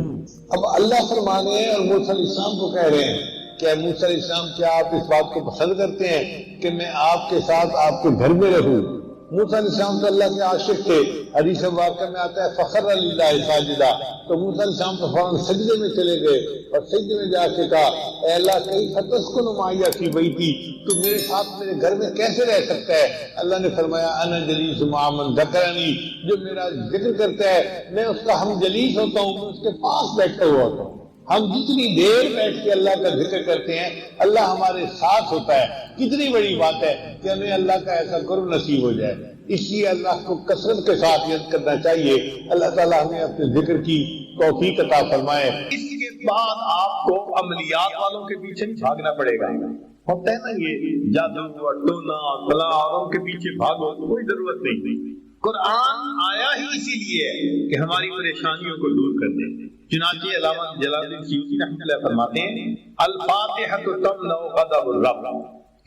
اب اللہ فرمانے ہیں اور موسیٰ علیہ السلام کو کہہ رہے ہیں کہ موسیٰ علیہ السلام کیا آپ اس بات کو پسند کرتے ہیں کہ میں آپ کے ساتھ آپ کے گھر میں رہوں؟ موسیٰ علیہ السلام تو اللہ کے عاشق تھے، حدیث مبارکہ میں آتا ہے فخر للہ ساجدہ، تو موسیٰ علیہ السلام تو فوراً سجدے میں چلے گئے اور سجدے میں جا کے کہا اے اللہ کئی فتسکن معی فی بیتی، تو میرے ساتھ میرے گھر میں کیسے رہ سکتا ہے؟ اللہ نے فرمایا انا جلیس مع من ذکرنی، جو میرا ذکر کرتا ہے میں اس کا ہم جلیس ہوتا ہوں، میں اس کے پاس بیٹھا ہوا ہوتا ہوں۔ ہم جتنی دیر بیٹھ کے اللہ کا ذکر کرتے ہیں اللہ ہمارے ساتھ ہوتا ہے۔ کتنی بڑی بات ہے کہ ہمیں اللہ کا ایسا قرب نصیب ہو جائے، اس لیے اللہ کو کثرت کے ساتھ یاد کرنا چاہیے۔ اللہ تعالیٰ ہمیں اپنے ذکر کی توفیق عطا فرمائے۔ اس کے بعد آپ کو عملیات والوں کے پیچھے نہیں بھاگنا پڑے گا۔ ہوتا ہے نا یہ جادو اور ٹونا فلاں اور ان کے پیچھے بھاگو، کوئی ضرورت نہیں۔ قرآن آیا ہی اسی لیے ہے کہ ہماری پریشانیوں کو دور کر دے۔ چنانچہ علامہ جلال الدین سیوطی رحمۃ اللہ فرماتے ہیں الفاتحہ تمنع غضب الرب،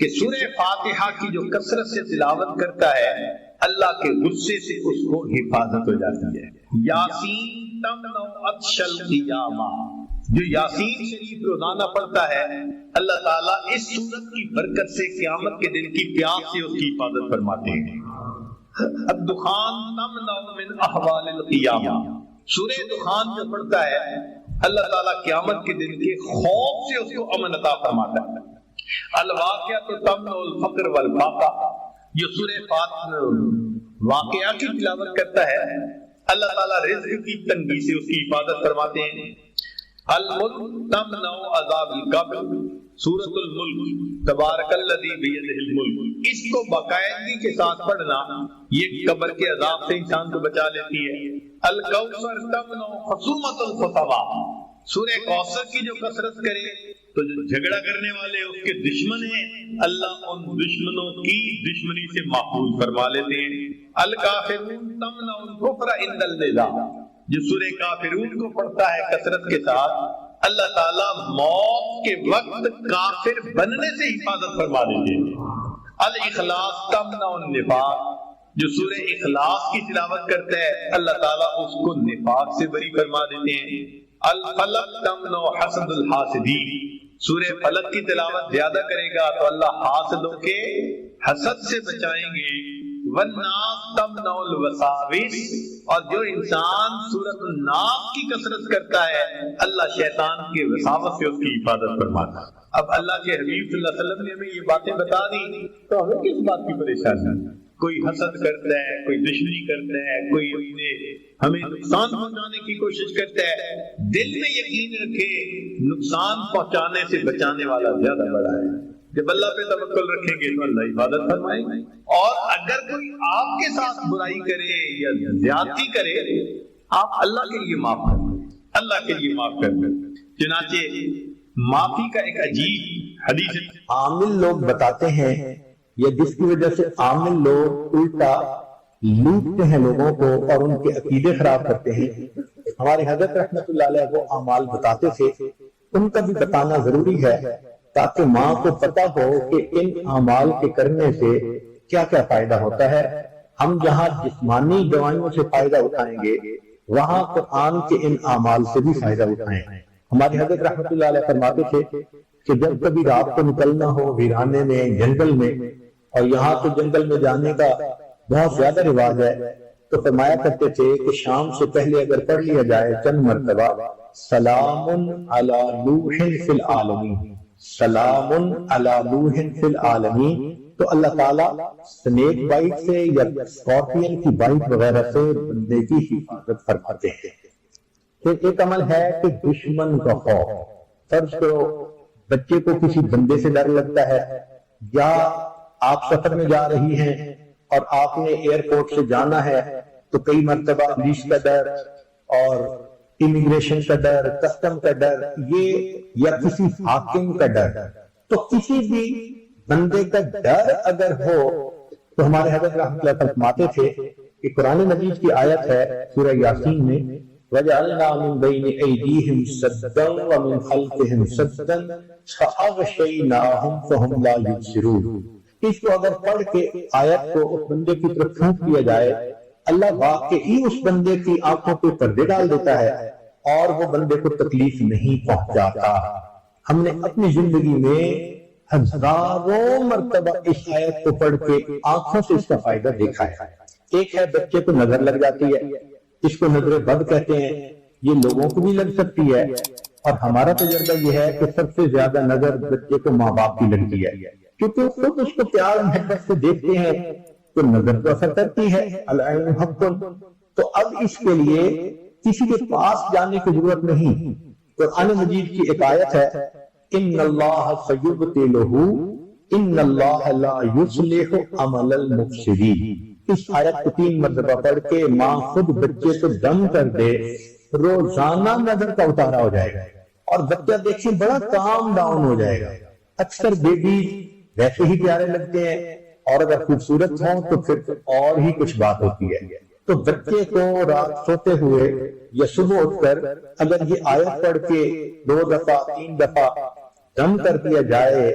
کہ سورہ فاتحہ کی جو کثرت سے تلاوت کرتا ہے اللہ کے غصے سے اس کو حفاظت ہو جاتی ہے۔ یاسین تمنع عطش القیامہ، جو یاسین شریف روزانہ پڑھتا ہے اللہ تعالیٰ اس سورت کی برکت سے قیامت کے دن کی پیاس سے اس کی حفاظت فرماتے ہیں۔ الدخان تمنع من احوال القیامہ، سورہ دخان جو پڑھتا ہے اللہ تعالیٰ قیامت کے دن کے خوف سے اس کو امن عطا فرماتا ہے۔ الواقعۃ تمنع الفقر والفاقہ، جو سورہ واقعہ کی تلاوت کرتا ہے اللہ تعالیٰ رزق کی تنگی سے اس کی حفاظت فرماتے ہیں۔ الملک تمنع عذاب القبر، سورۃ الملک تبارک الذی بیدہ الملک، اس کو باقاعدگی کے ساتھ پڑھنا یہ قبر کے عذاب سے انسان کو بچا لیتی ہے۔ الکوثر تمنع خصومۃ الخصما، سورہ کوثر کی جو کثرت کرے تو جو جھگڑا کرنے والے اس کے دشمن ہیں اللہ ان دشمنوں کی دشمنی سے محفوظ فرما لیتے ہیں۔ الکافرون تمنع الکفر عند النزاع، جو سورہ کافرون کو پڑھتا ہے کثرت کے ساتھ اللہ تعالیٰ موت کے وقت کافر بننے سے حفاظت فرما دیتے ہیں۔ الاخلاص تمنع النفاق، جو سورہ اخلاص کی تلاوت کرتا ہے اللہ تعالیٰ اس کو نفاق سے بری فرما دیتے ہیں۔ الفلق تمنع حسد الحاسدین، سورہ فلق کی تلاوت زیادہ کرے گا تو اللہ حاسدوں کے حسد سے بچائیں گے۔ والناس تمنع الوساوس، اور جو انسان سورۃ الناس کی کثرت کرتا ہے اللہ شیطان کے وساوس سے اس کی حفاظت فرماتا ہے۔ اب اللہ کے حبیب صلی اللہ علیہ وسلم نے ہمیں یہ باتیں بتا دی تو ہمیں کس بات کی پریشانی ہے؟ کوئی حسد کرتا ہے، کوئی دشمنی کرتا ہے، کوئی اپنے ہمیں نقصان پہنچانے کی کوشش کرتا ہے، دل میں یقین رکھے نقصان پہنچانے سے بچانے والا زیادہ بڑا ہے۔ جب اللہ پہ توکل رکھیں گے تو اللہ حفاظت فرمائے گا، اور اگر کوئی آپ کے ساتھ برائی کرے یا زیادتی کرے آپ اللہ کے لیے معاف کر دیں، اللہ کے لیے معاف کر دیں۔ چنانچہ معافی کا ایک عجیب حدیث عامل لوگ بتاتے ہیں یا جس کی وجہ سے عامل لوگ الٹا لوٹتے ہیں لوگوں کو اور ان کے عقیدے خراب کرتے ہیں. ہمارے حضرت رحمت اللہ علیہ وہ اعمال بتاتے تھے، ان کا بھی بتانا ضروری ہے تاکہ ماں کو پتہ ہو کہ ان اعمال کے کرنے سے کیا کیا فائدہ ہوتا ہے. ہم جہاں جسمانی دوائیوں سے فائدہ اٹھائیں گے وہاں قرآن کے ان اعمال سے بھی فائدہ اٹھائیں. ہمارے حضرت رحمت اللہ علیہ فرماتے تھے کہ جب کبھی رات کو نکلنا ہو ویرانے میں، جنگل میں، اور یہاں تو جنگل میں جانے کا بہت زیادہ رواج ہے، تو فرمایا کرتے تھے کہ شام سے پہلے اگر پڑھ لیا جائے چند مرتبہ سلام علی نوح فی العالمین، سلام علی نوح فی العالمین، تو اللہ تعالیٰ سنیک بائٹ سے یا اسکارپین کی بائٹ وغیرہ سے بندے کی حفاظت فرماتے ہیں. پھر ایک عمل ہے کہ دشمن کا خوف. فرض کرو بچے کو کسی بندے سے ڈر لگتا ہے، یا آپ سفر میں جا رہی ہیں اور آپ نے ایئرپورٹ سے جانا ہے تو کئی مرتبہ پولیس کا ڈر اور امیگریشن کا ڈر، کسٹم کا ڈر، یہ یا کسی حاکم کا ڈر، تو کسی بھی بندے کا ڈر اگر ہو تو ہمارے حضرت رحمۃ اللہ فرماتے تھے کہ قرآن مجید کی آیت ہے سورہ یاسین میں وَجَعَلْنَا مِن بَيْنِ أَيْدِيهِمْ سَدًّا وَمِنْ خَلْفِهِمْ سَدًّا فَأَغْشَيْنَاهُمْ فَهُمْ لَا يُبْصِرُونَ. اس کو اگر پڑھ کے آیت کو اس بندے کی طرف پھونک دیا جائے، اللہ واقعی اس بندے کی آنکھوں پہ پردے ڈال دیتا ہے اور وہ بندے کو تکلیف نہیں پہنچاتا. ہم نے اپنی زندگی میں ہزاروں مرتبہ اس آیت کو پڑھ کے آنکھوں سے اس کا فائدہ دیکھا ہے. ایک ہے بچے کو نظر لگ جاتی ہے، اس کو نظر بد کہتے ہیں، یہ لوگوں کو بھی لگ سکتی ہے، اور ہمارا تجربہ یہ ہے کہ سب سے زیادہ نظر بچے کو ماں باپ کی لگتی ہے، کیونکہ خود اس کو پیار محبت سے دیکھتے ہیں تو نظر تو اثر کرتی ہے. العین حق. تو اب اس کے لیے کسی کے پاس جانے کی ضرورت نہیں. قرآن مجید کی ایک آیت ہے ان اللہ سیبطلہ ان اللہ لا یصلح عمل المفسدین. اس آیت کو 3 مرتبہ پڑھ کے ماں خود بچے کو دم کر دے، روزانہ نظر کا اتارا ہو جائے گا اور بچہ دیکھیں بڑا کام ڈاؤن ہو جائے گا. اکثر بیبی ویسے ہی پیارے لگتے ہیں اور اگر خوبصورت ہوں تو پھر اور ہی کچھ بات ہوتی ہے. تو بچے کو رات سوتے ہوئے یا صبح اٹھ کر اگر یہ آیت پڑھ کے 2 دفعہ 3 دفعہ دم کر دیا جائے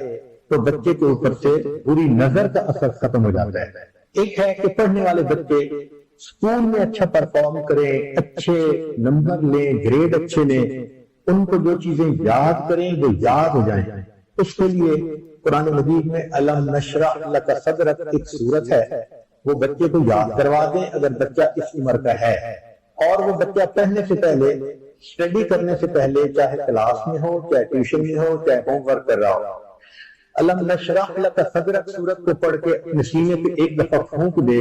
تو بچے کے اوپر سے پوری نظر کا اثر ختم ہو جاتا ہے. ایک ہے کہ پڑھنے والے بچے اسکول میں اچھا پرفارم کریں، اچھے نمبر لیں، گریڈ اچھے لیں، ان کو جو چیزیں یاد کریں وہ یاد ہو جائیں. اس کے لیے قرآن مجید میں الم نشرح لک صدرک ایک صورت ہے، وہ بچے کو یاد کروا دیں اگر بچہ اس عمر کا ہے، اور وہ بچہ پڑھنے سے پہلے، اسٹڈی کرنے سے پہلے، چاہے کلاس میں ہو، چاہے ٹیوشن میں ہو، چاہے ہوم ورک کر رہا ہو، الم نشرح لک صدرک صورت کو پڑھ کے اپنے سینے پہ ایک دفعہ پھونک دے.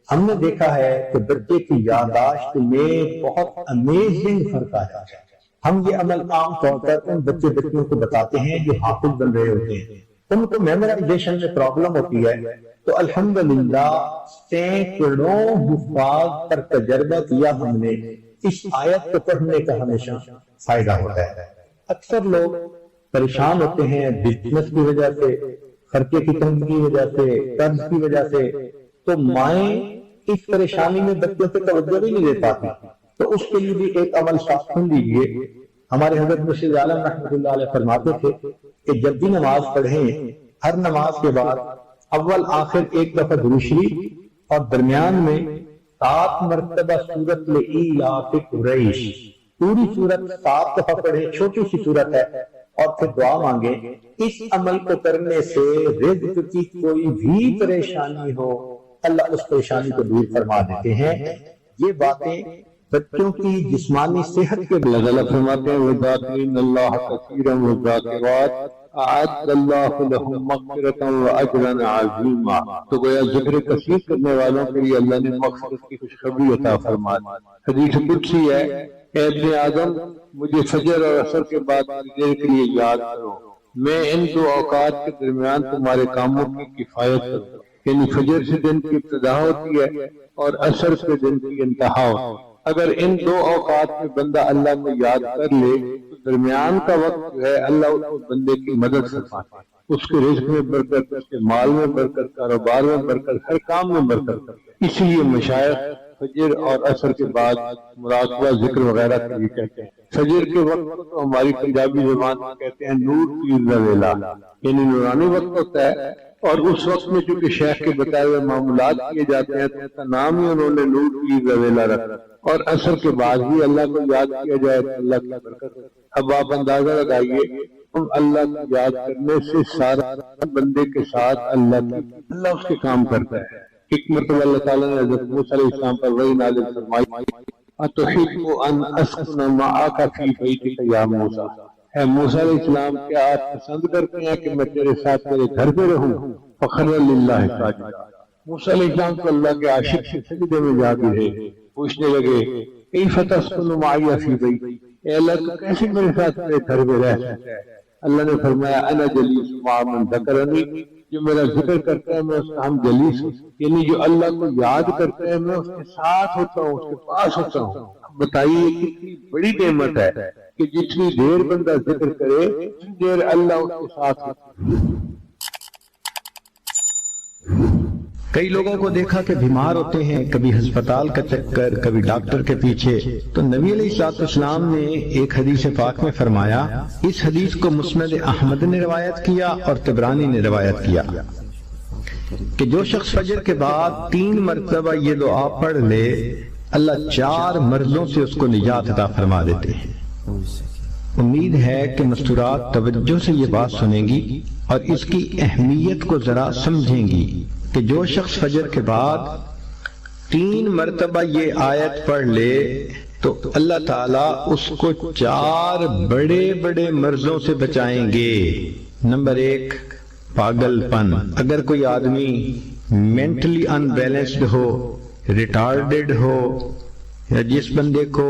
ہم نے دیکھا ہے کہ بچے کی یادداشت میں بہت امیزنگ فرق آیا ہے. ہم یہ عمل عام طور پر ان بچیوں کو بتاتے ہیں جو حافظ بن رہے ہوتے ہیں، ان کو میمورائزیشن میں پرابلم ہوتی ہے، تو الحمدللہ سینکڑوں حفاظ پر تجربہ کیا ہم نے، اس آیت کو پڑھنے کا ہمیشہ فائدہ ہوتا ہے. اکثر لوگ پریشان ہوتے ہیں بزنس کی وجہ سے، خرچے کی تنگی کی وجہ سے، قرض کی وجہ سے، تو مائیں اس پریشانی میں بچوں پہ توجہ بھی نہیں دے پاتی. تو اس کے لیے بھی ایک عمل ساتھ سن لیجیے. ہمارے حضرت مرشد عالم رحمۃ اللہ علیہ فرماتے تھے کہ جب بھی نماز پڑھیں ہر نماز کے بعد اول آخر ایک دفعہ درود شریف اور درمیان میں 7 مرتبہ سورۃ لإیلاف قریش، پوری سورت 7 دفعہ پڑھیں، چھوٹی سی سورت ہے، اور پھر دعا مانگیں. اس عمل کو کرنے سے رزق کی کوئی بھی پریشانی ہو اللہ اس پریشانی کو دور فرما دیتے ہیں. یہ باتیں بچوں کی جسمانی صحت کے اللہ تعالیٰ فرماتے ہیں وَذَاكِرِينَ اللَّهَ كَثِيرًا وَالذَّاكِرَاتِ أَعَدَّ اللَّهُ لَهُم مَغْفِرَةً وَأَجْرًا عَظِيمًا. تو گویا ذکر کثیر کرنے والوں کے لیے اللہ نے مغفرت کی خوشخبری عطا فرما دی. حدیث قدسی ہے اے ابن آدم مجھے فجر اور عصر کے بعد دیر کے لیے یاد کرو، میں ان 2 اوقات کے درمیان تمہارے کاموں کی کفایت کروں. یعنی فجر سے دن کی ابتدا ہوتی ہے اور عصر سے دن کی انتہا ہوتی ہے. اگر ان 2 اوقات میں بندہ اللہ کو یاد کر لے تو درمیان کا وقت جو ہے اللہ اس بندے کی مدد فرماتا ہے، اس کے رزق میں برکت، اس کے مال میں برکت، کاروبار میں برکت، ہر کام میں برکت۔ اس لیے مشائخ فجر اور عصر کے بعد مراقبہ ذکر وغیرہ کے لیے کہتے ہیں۔ فجر کے وقت کو تو ہماری پنجابی زبان میں کہتے ہیں نور کی رویلا، یعنی نورانی وقت ہوتا ہے، اور اس وقت میں چونکہ شیخ کے بتائے ہوئے معمولات کیے جاتے ہیں تو اس کا نام ہی انہوں نے نور کی رویلا رکھا، اور عصر کے بعد بھی اللہ کو یاد کیا جائے تو اللہ کی برکت۔ اب آپ اندازہ لگائیے اللہ کو یاد کرنے سے سارا بندے کے ساتھ اللہ اس کے کام کرتا ہے۔ ایک مرتبہ اللہ تعالیٰ نے حضرت موسیٰ علیہ السلام پر وحی نازل فرمائی، اَتُحِبُّ أَنْ أَسْكُنَ مَعَكَ فِي بَيْتِكَ يَا موسیٰ، اے موسیٰ علیہ السلام کیا آپ پسند کرتے ہیں کہ میں تیرے ساتھ تیرے گھر پہ رہوں؟ فَخَرَّ لِلَّهِ سَاجِدًا، موسیٰ علیہ السلام کو اللہ کے عاشق سے سجدے میں جا گرے، پوچھنے لگے كَيْفَ تَسْكُنُ مَعِيَ فِي بَيْتِي، اے اللہ تو کیسے میرے ساتھ میرے گھر پہ رہ سکتا ہے؟ اللہ نے فرمایا انا جلیس مع من ذکرنی، جو میرا ذکر کرتا ہے میں اس کا ہم جلیس ہوں، یعنی جو اللہ کو یاد کرتا ہے میں اس کے ساتھ ہوتا ہوں، اس کے پاس ہوتا ہوں۔ بتائیے کتنی بڑی نعمت ہے کہ جتنی دیر بندہ ذکر کرے اتنی دیر اللہ اس کے ساتھ ہوتا ہے۔ کئی لوگوں کو دیکھا کہ بیمار ہوتے ہیں، کبھی ہسپتال کا چکر، کبھی ڈاکٹر کے پیچھے، تو نبی علیہ السلام نے ایک حدیث پاک میں فرمایا، اس حدیث کو مسند احمد نے روایت کیا اور طبرانی نے روایت کیا کہ جو شخص فجر کے بعد 3 مرتبہ یہ دعا پڑھ لے اللہ 4 مرضوں سے اس کو نجات عطا فرما دیتے ہیں۔ امید ہے کہ مستورات توجہ سے یہ بات سنیں گی اور اس کی اہمیت کو ذرا سمجھیں گی کہ جو شخص فجر کے بعد 3 مرتبہ یہ آیت پڑھ لے تو اللہ تعالیٰ اس کو 4 بڑے بڑے مرضوں سے بچائیں گے۔ نمبر 1 پاگل پن، اگر کوئی آدمی مینٹلی ان بیلنسڈ ہو، ریٹارڈڈ ہو، یا جس بندے کو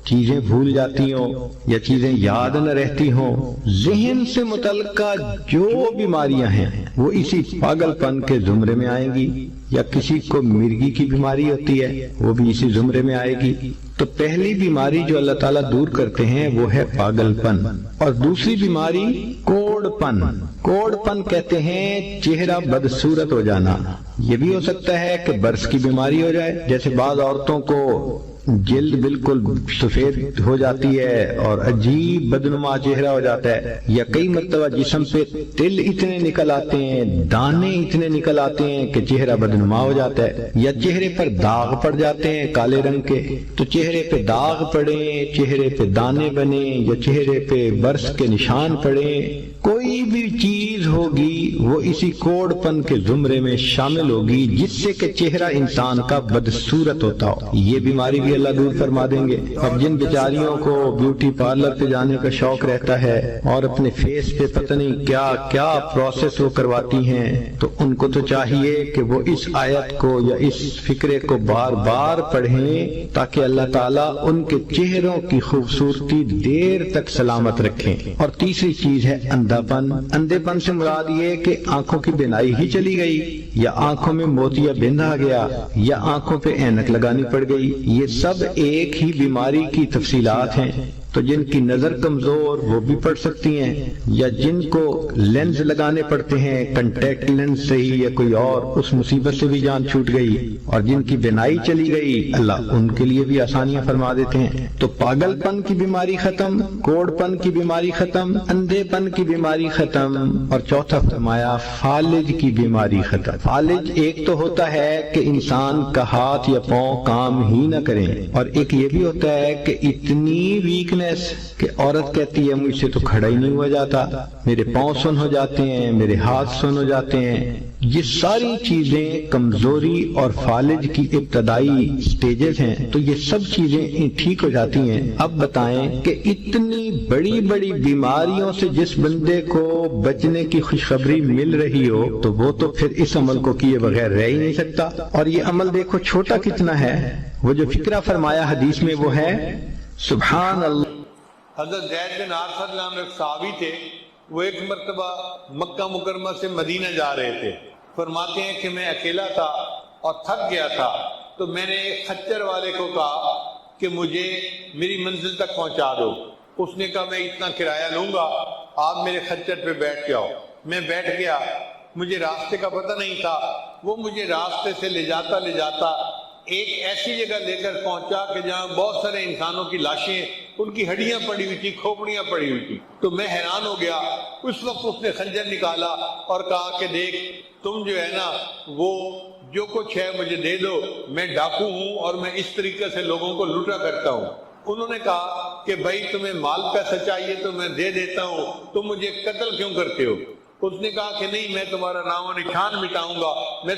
چیزیں بھول جاتی ہوں یا چیزیں یاد نہ رہتی ہوں، ذہن سے متعلقہ جو بیماریاں ہیں وہ اسی پاگل پن کے زمرے میں آئیں گی، یا کسی کو مرگی کی بیماری ہوتی ہے وہ بھی اسی زمرے میں آئے گی۔ تو پہلی بیماری جو اللہ تعالیٰ دور کرتے ہیں وہ ہے پاگل پن، اور دوسری بیماری کوڑ پن۔ کوڑ پن کہتے ہیں چہرہ بدصورت ہو جانا، یہ بھی ہو سکتا ہے کہ برس کی بیماری ہو جائے، جیسے بعض عورتوں کو جلد بالکل سفید ہو جاتی ہے اور عجیب بدنما چہرہ ہو جاتا ہے، یا کئی مرتبہ جسم پہ تل اتنے نکل آتے ہیں، دانے اتنے نکل آتے ہیں کہ چہرہ بدنما ہو جاتا ہے، یا چہرے پر داغ پڑ جاتے ہیں کالے رنگ کے۔ تو چہرے پہ داغ پڑے، چہرے پہ دانے بنے، یا چہرے پہ برس کے نشان پڑے، کوئی بھی چیز ہوگی وہ اسی کوڑ پن کے زمرے میں شامل ہوگی جس سے کہ چہرہ انسان کا بدصورت ہوتا ہو۔ یہ بیماری بھی اللہ دور فرما دیں گے۔ اب جن بیچاریوں کو بیوٹی پارلر پہ جانے کا شوق رہتا ہے اور اپنے فیس پہ پتہ نہیں کیا کیا پروسیس وہ کرواتی ہیں، تو ان کو تو چاہیے کہ وہ اس آیت کو یا اس فکرے کو بار بار پڑھیں تاکہ اللہ تعالیٰ ان کے چہروں کی خوبصورتی دیر تک سلامت رکھیں۔ اور تیسری چیز ہے اندھا پن۔ اندھے پن سے مراد یہ کہ آنکھوں کی بینائی ہی چلی گئی، یا آنکھوں میں موتیا بند آ گیا، یا آنکھوں پہ اینک لگانی پڑ گئی۔ یہ سب ایک ہی بیماری کی تفصیلات ہیں۔ تو جن کی نظر کمزور وہ بھی پڑھ سکتی ہیں، یا جن کو لینز لگانے پڑتے ہیں، کنٹیکٹ لینز سے ہی یا کوئی اور، اس مصیبت سے بھی جان چھوٹ گئی۔ اور جن کی بینائی چلی گئی اللہ ان کے لیے بھی آسانیاں فرما دیتے ہیں۔ تو پاگل پن کی بیماری ختم، کوڑ پن کی بیماری ختم، اندھے پن کی بیماری ختم، اور چوتھا فرمایا فالج کی بیماری ختم۔ فالج ایک تو ہوتا ہے کہ انسان کا ہاتھ یا پاؤں کام ہی نہ کریں، اور ایک یہ بھی ہوتا ہے کہ اتنی ویکنیس کہ عورت کہتی ہے مجھ سے تو کھڑا ہی نہیں ہوا جاتا، میرے پاؤں سن ہو جاتے ہیں، میرے ہاتھ سن ہو جاتے ہیں۔ یہ ساری چیزیں کمزوری اور فالج کی ابتدائی سٹیجز ہیں، تو یہ سب چیزیں ٹھیک ہو جاتی ہیں۔ اب بتائیں کہ اتنی بڑی بڑی بیماریوں سے جس بندے کو بچنے کی خوشخبری مل رہی ہو تو وہ تو پھر اس عمل کو کیے بغیر رہ ہی نہیں سکتا۔ اور یہ عمل دیکھو چھوٹا کتنا ہے، وہ جو فکرہ فرمایا حدیث میں وہ ہے سبحان اللہ۔ حضرت زید بن حارثہ رضی اللہ عنہ ایک صحابی تھے، وہ ایک مرتبہ مکہ مکرمہ سے مدینہ جا رہے تھے۔ فرماتے ہیں کہ میں اکیلا تھا اور تھک گیا تھا، تو میں نے ایک خچر والے کو کہا کہ مجھے میری منزل تک پہنچا دو۔ اس نے کہا میں اتنا کرایہ لوں گا، آپ میرے خچر پہ بیٹھ جاؤ۔ میں بیٹھ گیا، مجھے راستے کا پتہ نہیں تھا، وہ مجھے راستے سے لے جاتا ایک ایسی جگہ لے کر پہنچا کہ جہاں بہت سارے انسانوں کی لاشیں، ان کی ہڈیاں پڑی ہوئی تھی، کھوپڑیاں پڑی ہوئی تھی۔ تو میں حیران ہو گیا۔ اس وقت اس نے خنجر نکالا اور کہا کہ دیکھ، تم جو ہے نا وہ جو کچھ ہے مجھے دے دو، میں ڈاکو ہوں اور میں اس طریقے سے لوگوں کو لوٹا کرتا ہوں۔ انہوں نے کہا کہ بھائی تمہیں مال پیسہ چاہیے تو میں دے دیتا ہوں، تم مجھے قتل کیوں کرتے ہو؟ اس نے کہا کہ نہیں، میں تمہارا نام و نشان مٹاؤں گا، میں